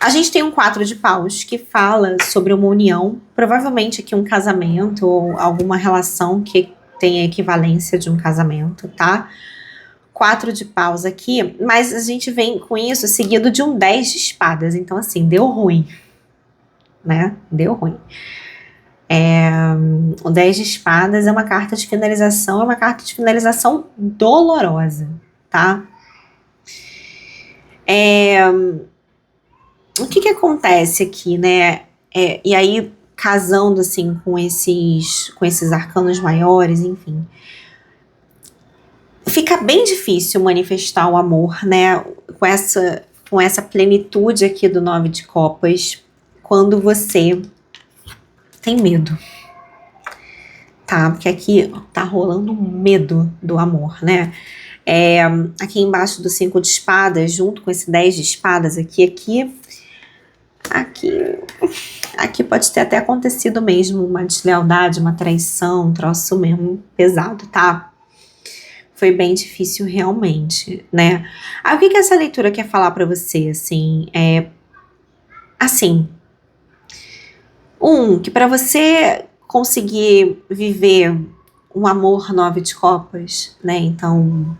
A gente tem um 4 de paus que fala sobre uma união, provavelmente aqui um casamento ou alguma relação que tem a equivalência de um casamento, tá? 4 de paus aqui, mas a gente vem com isso seguido de um 10 de espadas, então assim, deu ruim, né? Deu ruim. O 10 de espadas é uma carta de finalização, é uma carta de finalização dolorosa, tá? O que acontece aqui, né? E aí, casando assim com esses arcanos maiores, enfim, fica bem difícil manifestar o amor, né? Com essa plenitude aqui do 9 de copas, quando você tem medo, tá? Porque aqui tá rolando um do amor, né? Aqui embaixo do 5 de espadas, junto com esse 10 de espadas aqui pode ter até acontecido mesmo uma deslealdade, uma traição, um troço mesmo pesado, tá? Foi bem difícil realmente, né? Aí o que essa leitura quer falar pra você, assim? Que pra você conseguir viver um amor 9 de copas, né? Então,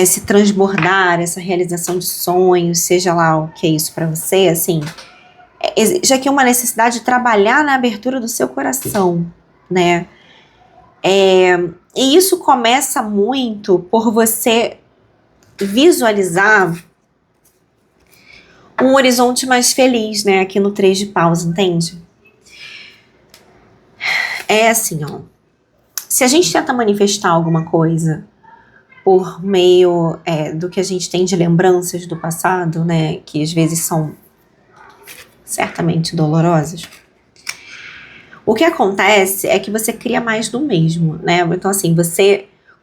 se transbordar, essa realização de sonhos, seja lá o que é isso pra você, assim, já que é uma necessidade de trabalhar na abertura do seu coração, né? E isso começa muito por você visualizar um horizonte mais feliz, né? Aqui no 3 de paus, entende? É assim, ó. Se a gente tenta manifestar alguma coisa por meio do que a gente tem de lembranças do passado, né? Que às vezes são certamente dolorosas. O que acontece é que você cria mais do mesmo, né? Então, assim,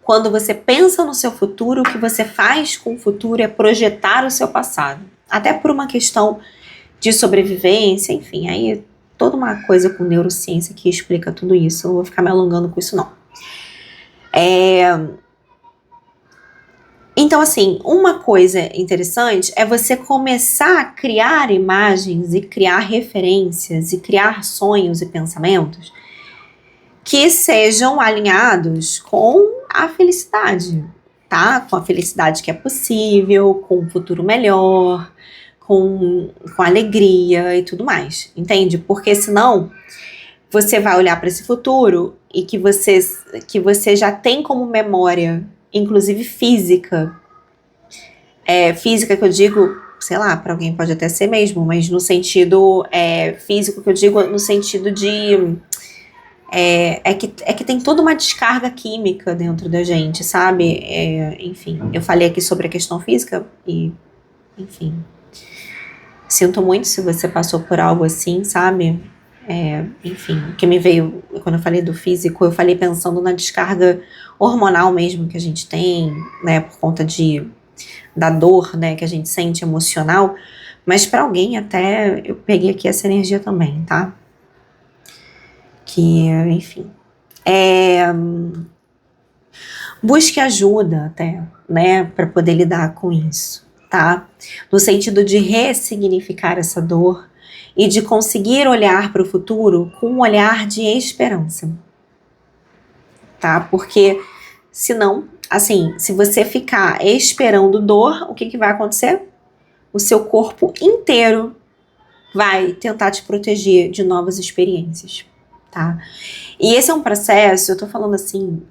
quando você pensa no seu futuro, o que você faz com o futuro é projetar o seu passado. Até por uma questão de sobrevivência, enfim, aí toda uma coisa com neurociência que explica tudo isso. Eu não vou ficar me alongando com isso, não. Então, assim, uma coisa interessante é você começar a criar imagens e criar referências e criar sonhos e pensamentos que sejam alinhados com a felicidade, tá? Com a felicidade que é possível, com um futuro melhor, com alegria e tudo mais, entende? Porque senão você vai olhar para esse futuro e que você já tem como memória, inclusive física. Física que eu digo, sei lá, para alguém pode até ser mesmo, mas no sentido físico que eu digo, no sentido de É que tem toda uma descarga química dentro da gente, sabe? Enfim, eu falei aqui sobre a questão física e, enfim, sinto muito se você passou por algo assim, sabe? Enfim, o que me veio, quando eu falei do físico, eu falei pensando na descarga hormonal mesmo que a gente tem, né? Por conta da dor, né? Que a gente sente emocional. Mas para alguém até, eu peguei aqui essa energia também, tá? Que, enfim... busque ajuda até, né, para poder lidar com isso, tá? No sentido de ressignificar essa dor e de conseguir olhar para o futuro com um olhar de esperança, tá? Porque senão, assim, se você ficar esperando dor, o que vai acontecer? O seu corpo inteiro vai tentar te proteger de novas experiências, tá? E esse é um processo, eu tô falando assim,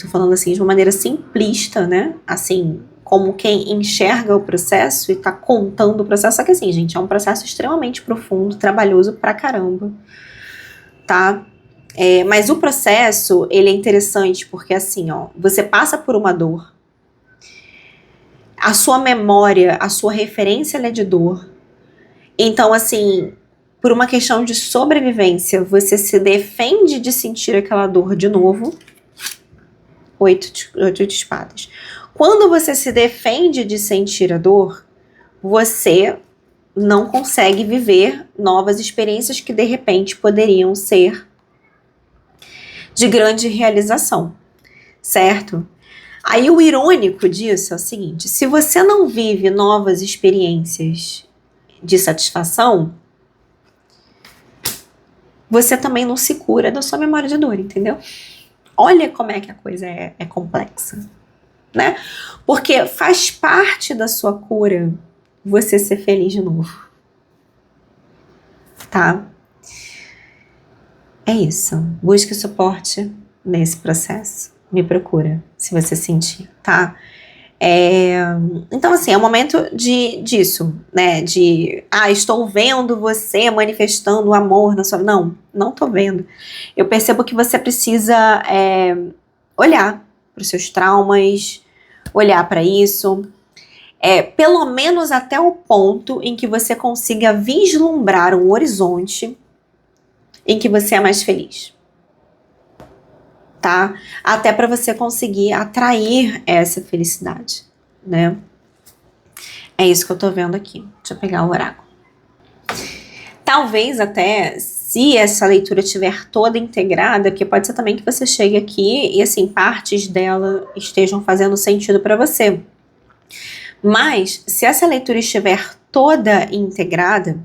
tô falando assim de uma maneira simplista, né? Assim, como quem enxerga o processo e tá contando o processo. Só que assim, gente, é um processo extremamente profundo, trabalhoso pra caramba, tá? Mas o processo, ele é interessante porque assim, ó, você passa por uma dor, a sua memória, a sua referência, ela é de dor. Então, assim, por uma questão de sobrevivência, você se defende de sentir aquela dor de novo. 8 de espadas. Quando você se defende de sentir a dor, você não consegue viver novas experiências que de repente poderiam ser de grande realização, certo? Aí o irônico disso é o seguinte: se você não vive novas experiências de satisfação, você também não se cura da sua memória de dor, entendeu? Olha como é que a coisa é complexa, né? Porque faz parte da sua cura você ser feliz de novo, tá? É isso. Busque suporte nesse processo. Me procura, se você sentir, tá? Então, assim, é o momento disso, né? Estou vendo você manifestando o amor na sua... Não tô vendo. Eu percebo que você precisa olhar para os seus traumas, olhar para isso, pelo menos até o ponto em que você consiga vislumbrar um horizonte em que você é mais feliz, tá? Até para você conseguir atrair essa felicidade, né? É isso que eu tô vendo aqui. Deixa eu pegar o oráculo. Talvez até, se essa leitura estiver toda integrada, porque pode ser também que você chegue aqui e, assim, partes dela estejam fazendo sentido para você. Mas, se essa leitura estiver toda integrada,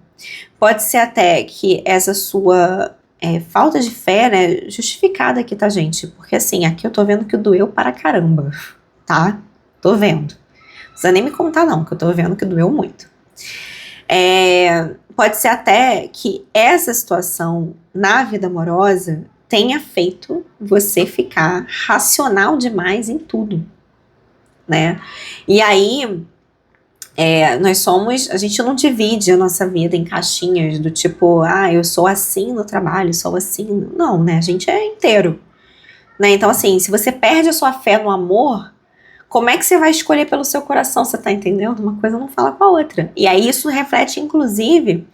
pode ser até que essa sua falta de fé, né, justificada aqui, tá, gente? Porque, assim, aqui eu tô vendo que doeu para caramba, tá? Tô vendo. Não precisa nem me contar, não, que eu tô vendo que doeu muito. Pode ser até que essa situação na vida amorosa tenha feito você ficar racional demais em tudo, né? E aí, a gente não divide a nossa vida em caixinhas do tipo, eu sou assim no trabalho, sou assim. Não, né? A gente é inteiro, né? Então, assim, se você perde a sua fé no amor, como é que você vai escolher pelo seu coração? Você tá entendendo? Uma coisa não fala com a outra. E aí isso reflete, inclusive,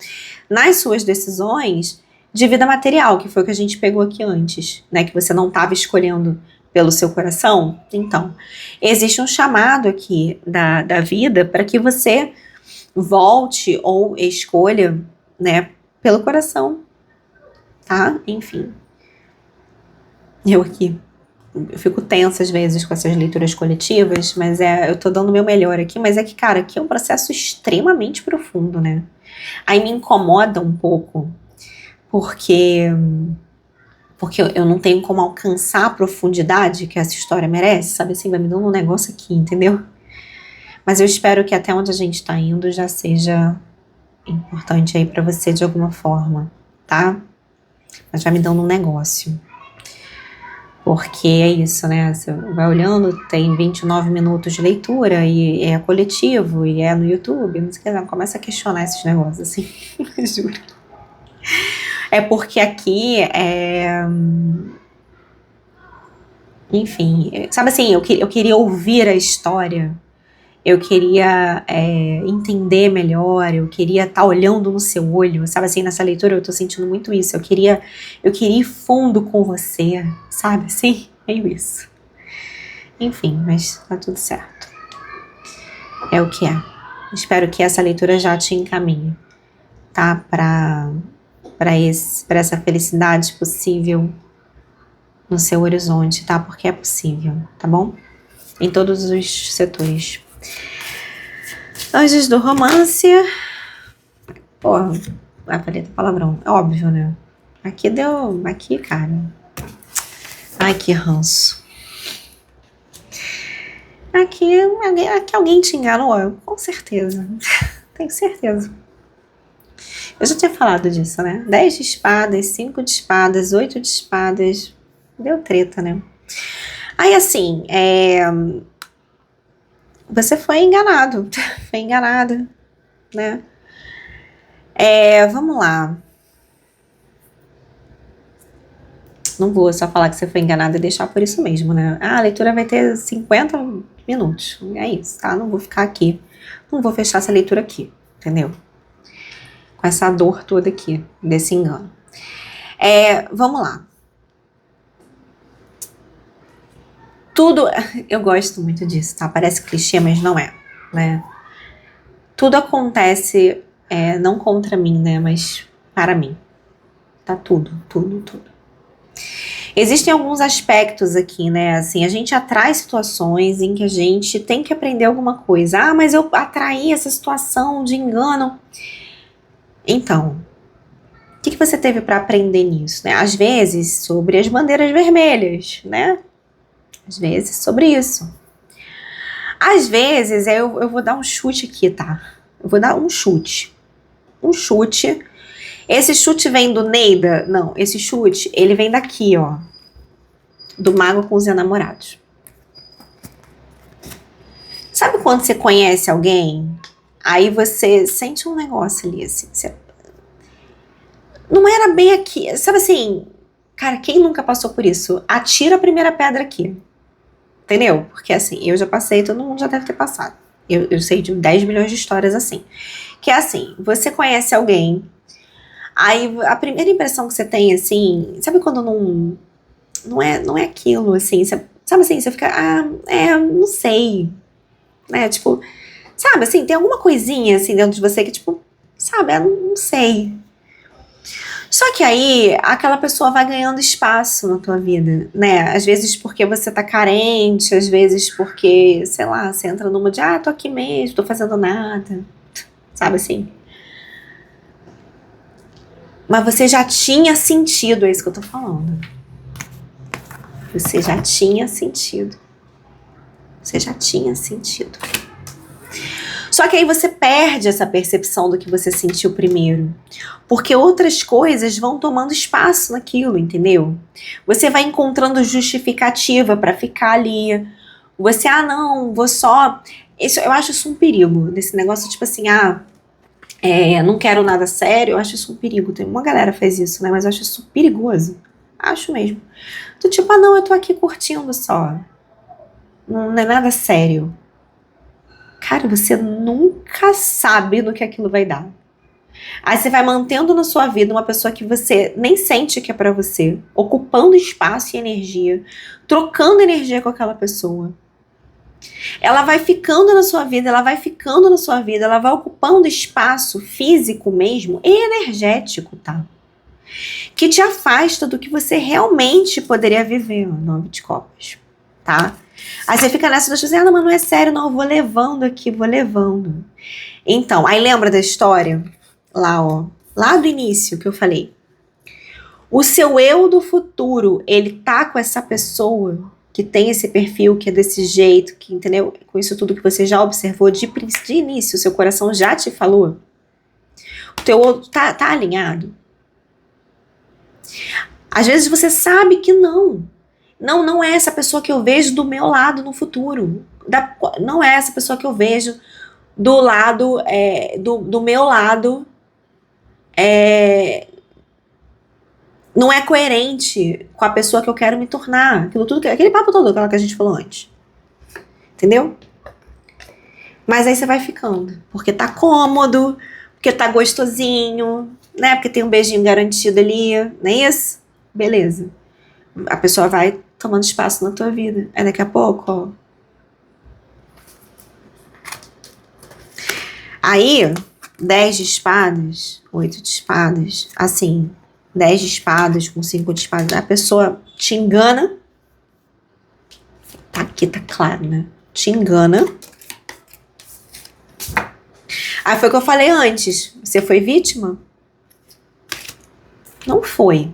nas suas decisões de vida material, que foi o que a gente pegou aqui antes, né? Que você não estava escolhendo pelo seu coração. Então, existe um chamado aqui da vida para que você volte ou escolha, né, pelo coração, tá? Enfim. Eu fico tensa às vezes com essas leituras coletivas, mas eu tô dando o meu melhor aqui, mas que, cara, aqui é um processo extremamente profundo, né? Aí me incomoda um pouco, porque eu não tenho como alcançar a profundidade que essa história merece, sabe assim, vai me dando um negócio aqui, entendeu? Mas eu espero que até onde a gente tá indo já seja importante aí pra você de alguma forma, tá? Mas vai me dando um negócio. Porque é isso, né? Você vai olhando, tem 29 minutos de leitura e é coletivo e é no YouTube, não sei o que, começa a questionar esses negócios, assim, juro. É porque aqui enfim, sabe assim, eu queria ouvir a história, eu queria entender melhor, eu queria estar olhando no seu olho, sabe assim, nessa leitura eu tô sentindo muito isso, eu queria ir fundo com você, sabe assim, meio isso. Enfim, mas tá tudo certo. É o que é. Espero que essa leitura já te encaminhe, tá? Para essa felicidade possível no seu horizonte, tá? Porque é possível, tá bom? Em todos os setores. Anjos do romance. Porra, falei palavrão. É óbvio, né? Aqui, cara. Ai, que ranço. Aqui alguém te enganou? Com certeza. Tenho certeza. Eu já tinha falado disso, né? 10 de espadas, 5 de espadas, 8 de espadas. Deu treta, né? Aí, assim, você foi enganado. Foi enganada, né? Vamos lá. Não vou só falar que você foi enganada e deixar por isso mesmo, né? A leitura vai ter 50 minutos. É isso, tá? Não vou ficar aqui. Não vou fechar essa leitura aqui, entendeu? Com essa dor toda aqui, desse engano. Vamos lá. Tudo, eu gosto muito disso, tá? Parece clichê, mas não é, né? Tudo acontece, não contra mim, né? Mas para mim. Tá tudo. Existem alguns aspectos aqui, né? Assim, a gente atrai situações em que a gente tem que aprender alguma coisa. Ah, mas eu atraí essa situação de engano. Então, o que você teve para aprender nisso, né? Às vezes, sobre as bandeiras vermelhas, né? Às vezes, sobre isso. Às vezes, eu vou dar um chute aqui, tá? Eu vou dar um chute. Um chute. Esse chute vem do Neida? Não, esse chute, ele vem daqui, ó. Do Mago com os Enamorados. Sabe quando você conhece alguém, aí você sente um negócio ali, assim, não era bem aqui, sabe assim, cara, quem nunca passou por isso? Atira a primeira pedra aqui, entendeu? Porque assim, eu já passei, todo mundo já deve ter passado. Eu sei de 10 milhões de histórias assim. Que é assim, você conhece alguém, aí a primeira impressão que você tem, assim, sabe quando não é aquilo, assim, sabe assim, você fica, não sei, né, tipo, sabe, assim, tem alguma coisinha, assim, dentro de você que, tipo, sabe, não sei. Só que aí, aquela pessoa vai ganhando espaço na tua vida, né, às vezes porque você tá carente, às vezes porque, sei lá, você entra numa de, tô aqui mesmo, tô fazendo nada, sabe assim. Mas você já tinha sentido, é isso que eu tô falando. Você já tinha sentido. Você já tinha sentido. Só que aí você perde essa percepção do que você sentiu primeiro. Porque outras coisas vão tomando espaço naquilo, entendeu? Você vai encontrando justificativa pra ficar ali. Você, não, vou só... eu acho isso um perigo. Desse negócio, tipo assim, não quero nada sério. Eu acho isso um perigo. Tem uma galera que faz isso, né? Mas eu acho isso perigoso. Acho mesmo. Do tipo, não, eu tô aqui curtindo só. Não é nada sério. Cara, você nunca sabe no que aquilo vai dar. Aí você vai mantendo na sua vida uma pessoa que você nem sente que é pra você, ocupando espaço e energia, trocando energia com aquela pessoa. Ela vai ficando na sua vida, ela vai ocupando espaço físico mesmo e energético, tá? Que te afasta do que você realmente poderia viver, ó, 9 de copas, tá? Aí você fica nessa, mas não é sério, não, eu vou levando aqui, vou levando. Então, aí lembra da história? Lá, ó, lá do início que eu falei. O seu eu do futuro, ele tá com essa pessoa que tem esse perfil, que é desse jeito, que, entendeu? Com isso tudo que você já observou de início, o seu coração já te falou. O teu outro tá alinhado. Às vezes você sabe que não. Não é essa pessoa que eu vejo do meu lado no futuro. Não é essa pessoa que eu vejo do lado, do meu lado, não é coerente com a pessoa que eu quero me tornar. Aquilo tudo, aquele papo todo, aquela que a gente falou antes. Entendeu? Mas aí você vai ficando. Porque tá cômodo, porque tá gostosinho, né? Porque tem um beijinho garantido ali, não é isso? Beleza. A pessoa vai tomando espaço na tua vida. Aí daqui a pouco, ó. Aí, 10 de espadas, 8 de espadas, assim, 10 de espadas com 5 de espadas, a pessoa te engana. Tá aqui, tá claro, né? Te engana. Aí foi o que eu falei antes. Você foi vítima? Não foi.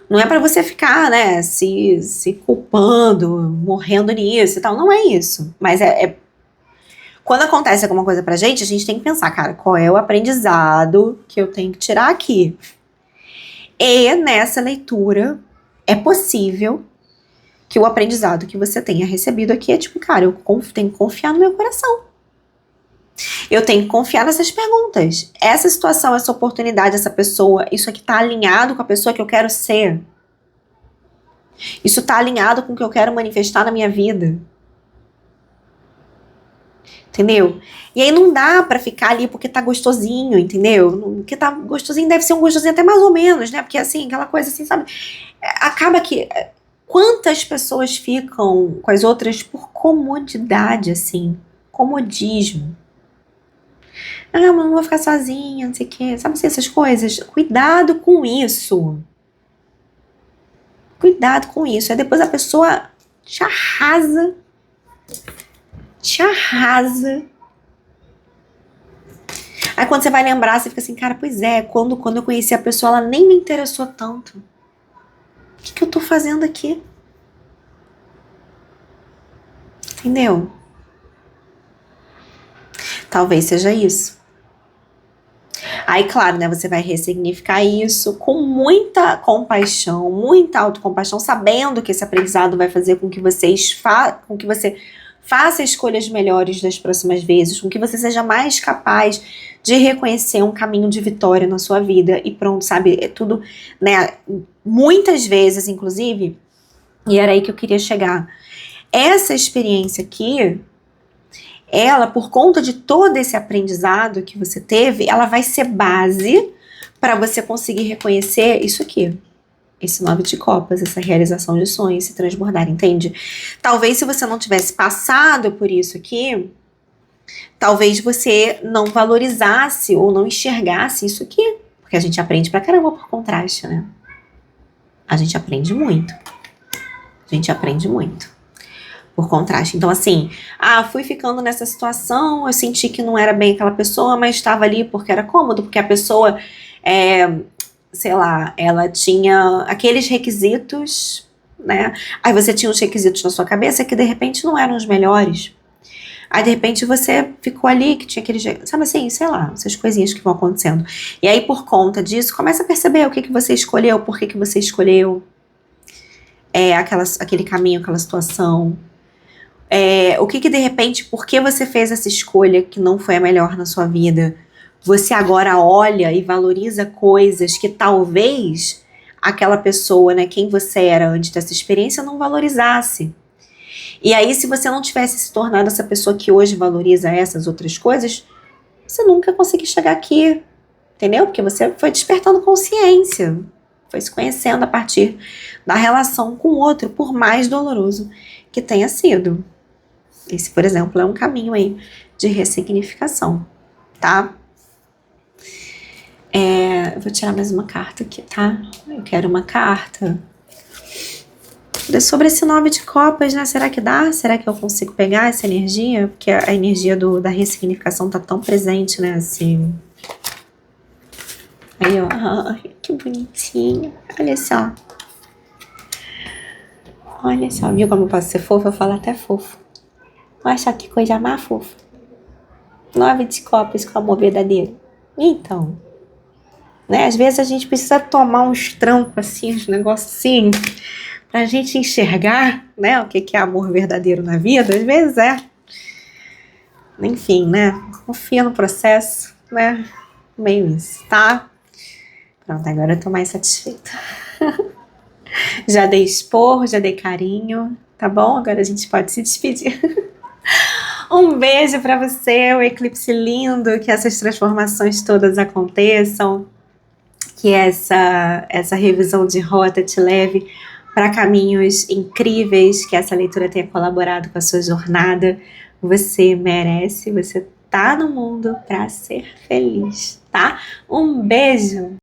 Não é pra você ficar, né, se culpando, morrendo nisso e tal. Não é isso. Mas quando acontece alguma coisa pra gente, a gente tem que pensar, cara, qual é o aprendizado que eu tenho que tirar aqui? E nessa leitura, é possível que o aprendizado que você tenha recebido aqui é tipo, cara, eu tenho que confiar no meu coração. Eu tenho que confiar nessas perguntas. Essa situação, essa oportunidade, essa pessoa, isso aqui tá alinhado com a pessoa que eu quero ser? Isso tá alinhado com o que eu quero manifestar na minha vida? Entendeu? E aí não dá pra ficar ali porque tá gostosinho, entendeu? Porque tá gostosinho deve ser um gostosinho até mais ou menos, né? Porque assim, aquela coisa assim, sabe? Acaba que quantas pessoas ficam com as outras por comodidade, assim, comodismo. Ah, mas não vou ficar sozinha, não sei o quê. Sabe assim, essas coisas? Cuidado com isso. Cuidado com isso. Aí depois a pessoa te arrasa. Te arrasa. Aí quando você vai lembrar, você fica assim, cara, pois é, quando eu conheci a pessoa, ela nem me interessou tanto. O que eu tô fazendo aqui? Entendeu? Talvez seja isso. Aí, claro, né, você vai ressignificar isso com muita compaixão, muita autocompaixão, sabendo que esse aprendizado vai fazer com que você faça escolhas melhores das próximas vezes, com que você seja mais capaz de reconhecer um caminho de vitória na sua vida e pronto, sabe? É tudo, né? Muitas vezes, inclusive, e era aí que eu queria chegar. Essa experiência aqui, ela, por conta de todo esse aprendizado que você teve, ela vai ser base para você conseguir reconhecer isso aqui. Esse 9 de copas, essa realização de sonhos, se transbordar, entende? Talvez se você não tivesse passado por isso aqui, talvez você não valorizasse ou não enxergasse isso aqui. Porque a gente aprende pra caramba por contraste, né? A gente aprende muito. A gente aprende muito por contraste. Então, assim, fui ficando nessa situação, eu senti que não era bem aquela pessoa, mas estava ali porque era cômodo, porque a pessoa, sei lá, ela tinha aqueles requisitos, né? Aí você tinha os requisitos na sua cabeça que de repente não eram os melhores. Aí de repente você ficou ali, que tinha aquele, sabe assim, sei lá, essas coisinhas que vão acontecendo. E aí por conta disso, começa a perceber o que você escolheu, por que você escolheu aquele caminho, aquela situação. O que de repente, por que você fez essa escolha que não foi a melhor na sua vida? Você agora olha e valoriza coisas que talvez aquela pessoa, né, quem você era antes dessa experiência, não valorizasse. E aí, se você não tivesse se tornado essa pessoa que hoje valoriza essas outras coisas, você nunca conseguiu chegar aqui, entendeu? Porque você foi despertando consciência, foi se conhecendo a partir da relação com o outro, por mais doloroso que tenha sido. Esse, por exemplo, é um caminho aí de ressignificação, tá? Eu vou tirar mais uma carta aqui, tá? Eu quero uma carta sobre esse 9 de copas, né? Será que dá? Será que eu consigo pegar essa energia? Porque a energia da ressignificação tá tão presente, né? Assim. Aí, ó. Ai, que bonitinho. Olha só. Olha só. Viu como eu posso ser fofa? Eu falo até fofo. Olha só que coisa mais fofa. 9 de copas com amor verdadeiro. Então, né? Às vezes a gente precisa tomar uns trancos assim, uns negócios assim, pra gente enxergar, né, o que é amor verdadeiro na vida. Às vezes enfim, né, confia no processo, né, meio isso, tá? Pronto, agora eu tô mais satisfeita. Já dei expor, já dei carinho, tá bom? Agora a gente pode se despedir. Um beijo para você, um eclipse lindo, que essas transformações todas aconteçam, que essa revisão de rota te leve para caminhos incríveis, que essa leitura tenha colaborado com a sua jornada. Você merece, você tá no mundo para ser feliz, tá? Um beijo!